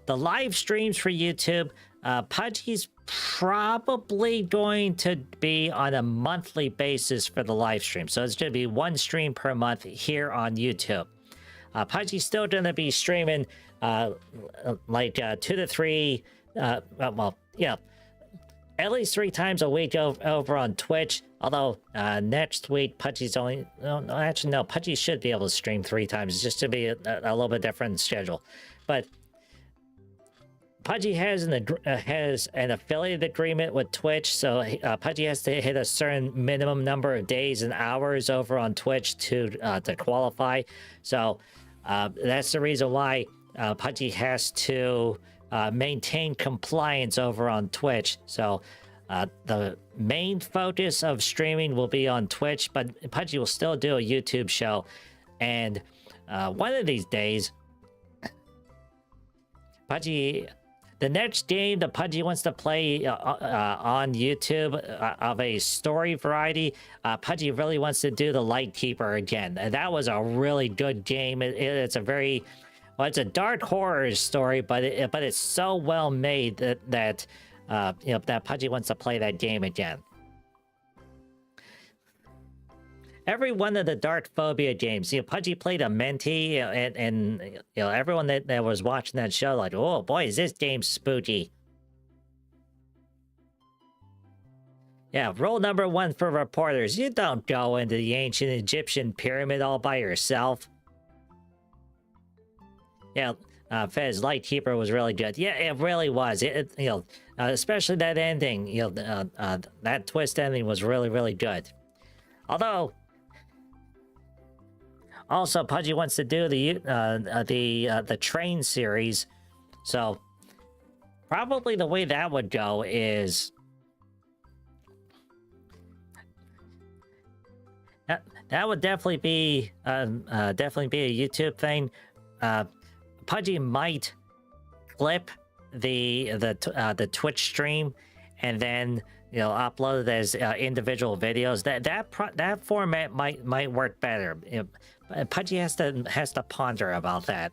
S1: the live streams for YouTube, Pudgy's probably going to be on a monthly basis for the live stream. So it's going to be 1 stream per month here on YouTube. Pudgy's still going to be streaming like 2 to 3, well, yeah, at least 3 times a week over on Twitch. Although next week Pudgy's only actually no, Pudgy should be able to stream 3 times, just to be a little bit different schedule. But Pudgy has an affiliate agreement with Twitch, so Pudgy has to hit a certain minimum number of days and hours over on Twitch to qualify. So that's the reason why Pudgy has to maintain compliance over on Twitch. So the main focus of streaming will be on Twitch, but Pudgy will still do a YouTube show. And one of these days, Pudgy, the next game that Pudgy wants to play on YouTube of a story variety, Pudgy really wants to do the Lightkeeper again. And that was a really good game. It's a very, well, it's a dark horror story, but it's so well made that that Pudgy wants to play that game again. Every one of the Dark Phobia games, Pudgy played a Menti, and everyone that was watching that show, like, oh boy, is this game spooky. Yeah, rule number 1 for reporters: you don't go into the ancient Egyptian pyramid all by yourself. Yeah, Fez, Lightkeeper was really good. Yeah, it really was. Especially that ending. That twist ending was really good. Although, also Pudgy wants to do the train series, so probably the way that would go is that would definitely be a YouTube thing. Pudgy might clip the Twitch stream and then upload it as individual videos. That format might work better. Pudgy has to ponder about that.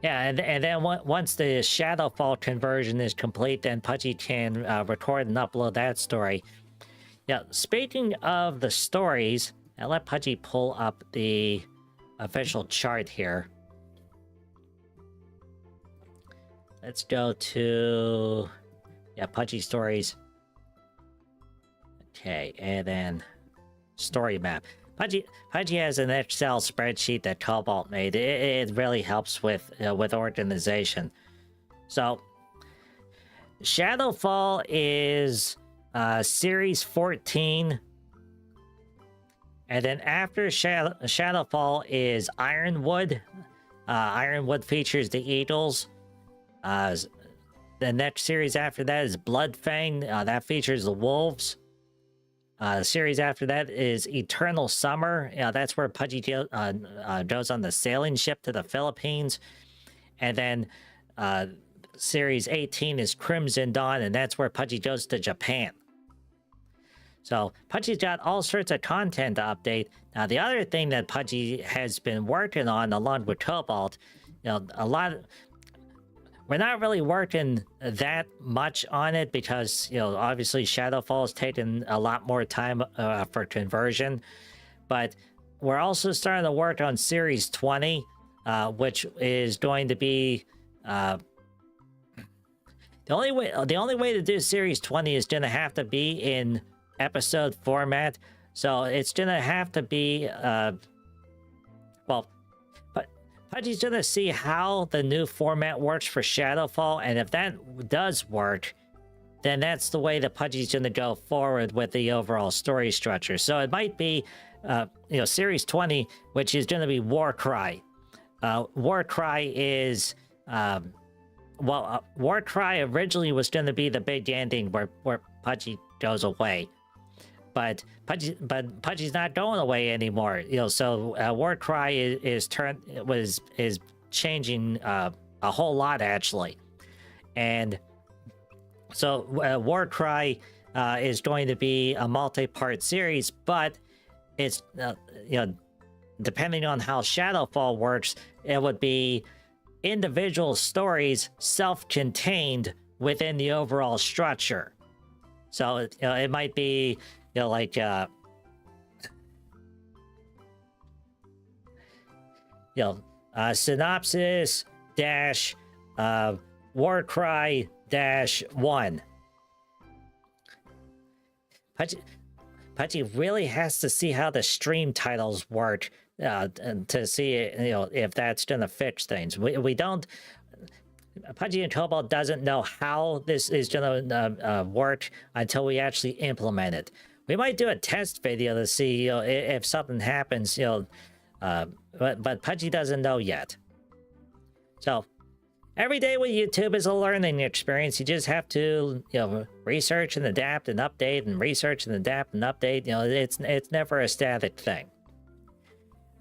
S1: Yeah, and then once the Shadowfall conversion is complete, then Pudgy can record and upload that story. Yeah, speaking of the stories, I'll let Pudgy pull up the official chart here. Let's go to Pudgy stories. Okay, and then story map. Pudgy has an Excel spreadsheet that Cobalt made. It really helps with organization. So Shadowfall is series 14. And then after Shadowfall is Ironwood. Ironwood features the Eagles. The next series after that is Bloodfang. That features the Wolves. The series after that is Eternal Summer. That's where Pudgy goes on the sailing ship to the Philippines. And then series 18 is Crimson Dawn, and that's where Pudgy goes to Japan. So Pudgy's got all sorts of content to update. Now, the other thing that Pudgy has been working on, along with Cobalt, we're not really working that much on it because, obviously Shadowfall is taking a lot more time for conversion. But we're also starting to work on Series 20, which is going to be... The only way to do Series 20 is going to have to be in episode format. So it's gonna have to be well, but Pudgy's gonna see how the new format works for Shadowfall, and if that does work, then that's the way that Pudgy's gonna go forward with the overall story structure. So it might be, Series 20, which is gonna be Warcry. Warcry is, Warcry originally was gonna be the big ending where Pudgy goes away. But Pudgy's not going away anymore. So Warcry is changing a whole lot actually, and so Warcry is going to be a multi-part series, but it's depending on how Shadowfall works, it would be individual stories, self-contained within the overall structure. So it might be. Synopsis dash Warcry dash 1. Pudgy really has to see how the stream titles work to see if that's gonna fix things. We don't. Pudgy and Cobalt doesn't know how this is gonna work until we actually implement it. We might do a test video to see if something happens, but Pudgy doesn't know yet. So every day with YouTube is a learning experience. You just have to research and adapt and update and research and adapt and update. It's never a static thing.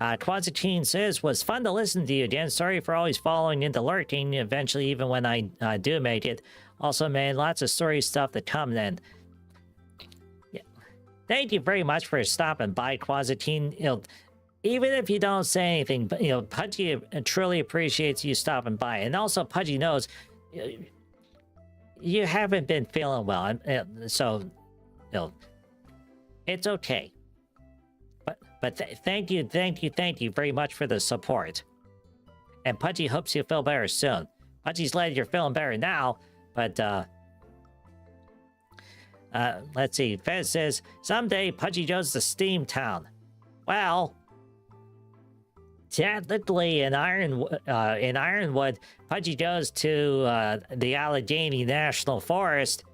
S1: Quasitine says, was fun to listen to you again. Sorry for always falling into lurking eventually, even when I do make it. Also, man, lots of story stuff to come then. Thank you very much for stopping by, Quasitine. Even if you don't say anything, but Pudgy truly appreciates you stopping by, and also Pudgy knows you haven't been feeling well, so it's okay. But thank you very much for the support. And Pudgy hopes you feel better soon. Pudgy's glad you're feeling better now, but let's see. Fez says, someday Pudgy goes to Steamtown. Well, technically in Ironwood, Pudgy goes to the Allegheny National Forest.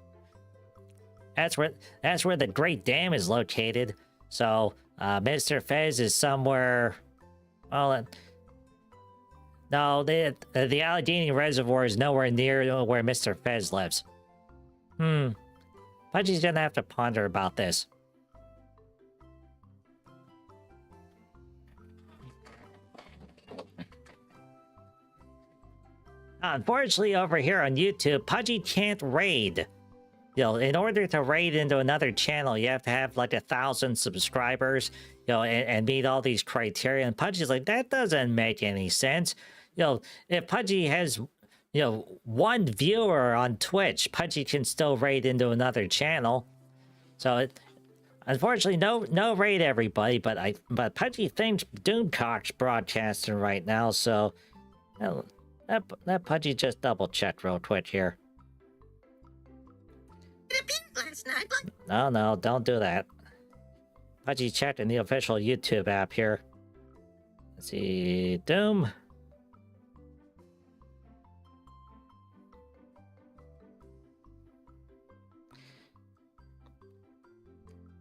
S1: That's where the Great Dam is located. So Mr. Fez is somewhere. Well, no, the Allegheny Reservoir is nowhere near where Mr. Fez lives. Pudgy's gonna have to ponder about this. Unfortunately, over here on YouTube, Pudgy can't raid. In order to raid into another channel, you have to have like 1,000 subscribers, and meet all these criteria. And Pudgy's like, that doesn't make any sense. If Pudgy has, one viewer on Twitch, Pudgy can still raid into another channel. So unfortunately, no raid everybody, but Pudgy thinks Doomcock's broadcasting right now, so that Pudgy just double checked real quick here. No, don't do that. Pudgy checked in the official YouTube app here. Let's see, Doom.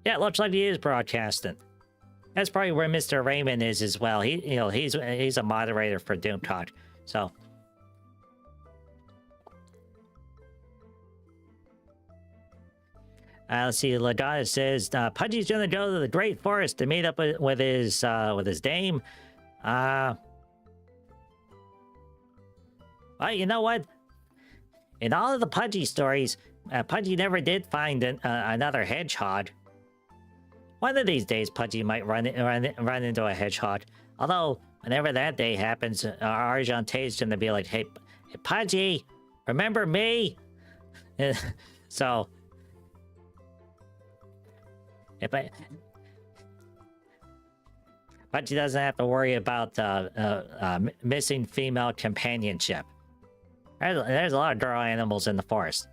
S1: Yeah, it looks like he is broadcasting. That's probably where Mr. Raymond is as well. He's a moderator for Doomcock, so. Let's see. Lagana says Pudgy's gonna go to the Great Forest to meet up with his dame. Well, you know what? In all of the Pudgy stories, Pudgy never did find another hedgehog. One of these days, Pudgy might run into a hedgehog. Although, whenever that day happens, Argente's gonna be like, "Hey, Pudgy, remember me?" So. But she doesn't have to worry about missing female companionship. There's a lot of girl animals in the forest.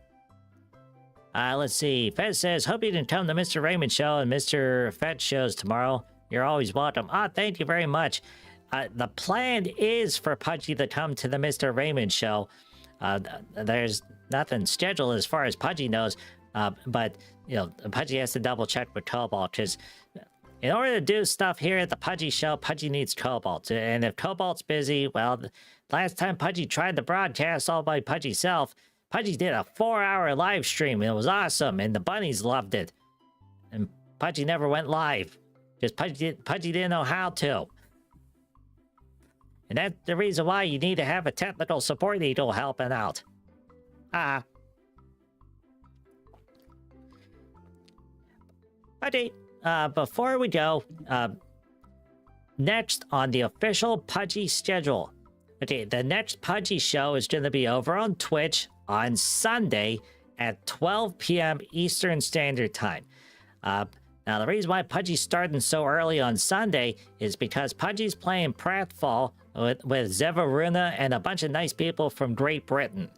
S1: Let's see. Fez says, hope you can come to Mr. Raymond show and Mr. Fett shows tomorrow. You're always welcome. Thank you very much. The plan is for Pudgy to come to the Mr. Raymond show. There's nothing scheduled as far as Pudgy knows, but you know, Pudgy has to double check with Cobalt because in order to do stuff here at the Pudgy show, Pudgy needs Cobalt. And if Cobalt's busy, well, last time Pudgy tried to broadcast all by Pudgy's self, Pudgy did a 4-hour live stream. And it was awesome, and the bunnies loved it. And Pudgy never went live because Pudgy didn't know how to. And that's the reason why you need to have a technical support eagle helping out. Pudgy, before we go, next on the official Pudgy schedule. Okay, the next Pudgy show is going to be over on Twitch on Sunday at 12 p.m. Eastern Standard Time. Now, the reason why Pudgy's starting so early on Sunday is because Pudgy's playing pratfall with Zevaruna and a bunch of nice people from Great Britain.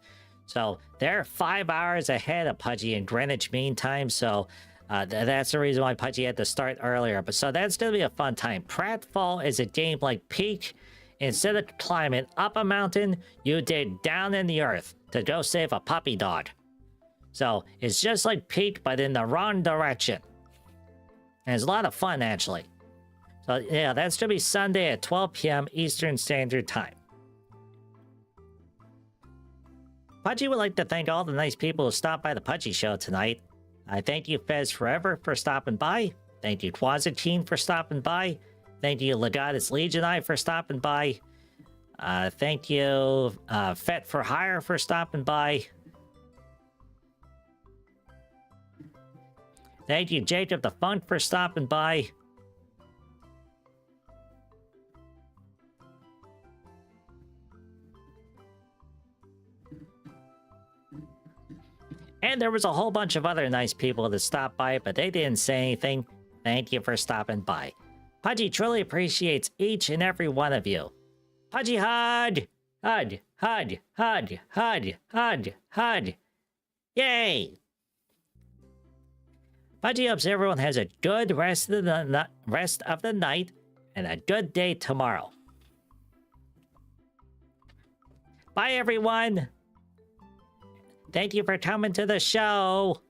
S1: So they're 5 hours ahead of Pudgy in Greenwich Mean Time, so that's the reason why Pudgy had to start earlier. But so that's going to be a fun time. Pratfall is a game like Peak. Instead of climbing up a mountain, you dig down in the earth to go save a puppy dog. So it's just like Peak, but in the wrong direction. And it's a lot of fun, actually. So yeah, that's going to be Sunday at 12 p.m. Eastern Standard Time. Pudgy would like to thank all the nice people who stopped by the Pudgy show tonight. I thank you, Fez Forever, for stopping by. Thank you, Quasitine, for stopping by. Thank you, Legatus Legionite, for stopping by. Thank you, Fet for Hire, for stopping by. Thank you, Jacob the Funk, for stopping by. And there was a whole bunch of other nice people that stopped by, but they didn't say anything. Thank you for stopping by. Pudgy truly appreciates each and every one of you. Pudgy Hud! Hud! Hud! Hud! Hud! Hud! Hud! Yay! Pudgy hopes everyone has a good rest of the night and a good day tomorrow. Bye, everyone! Thank you for coming to the show!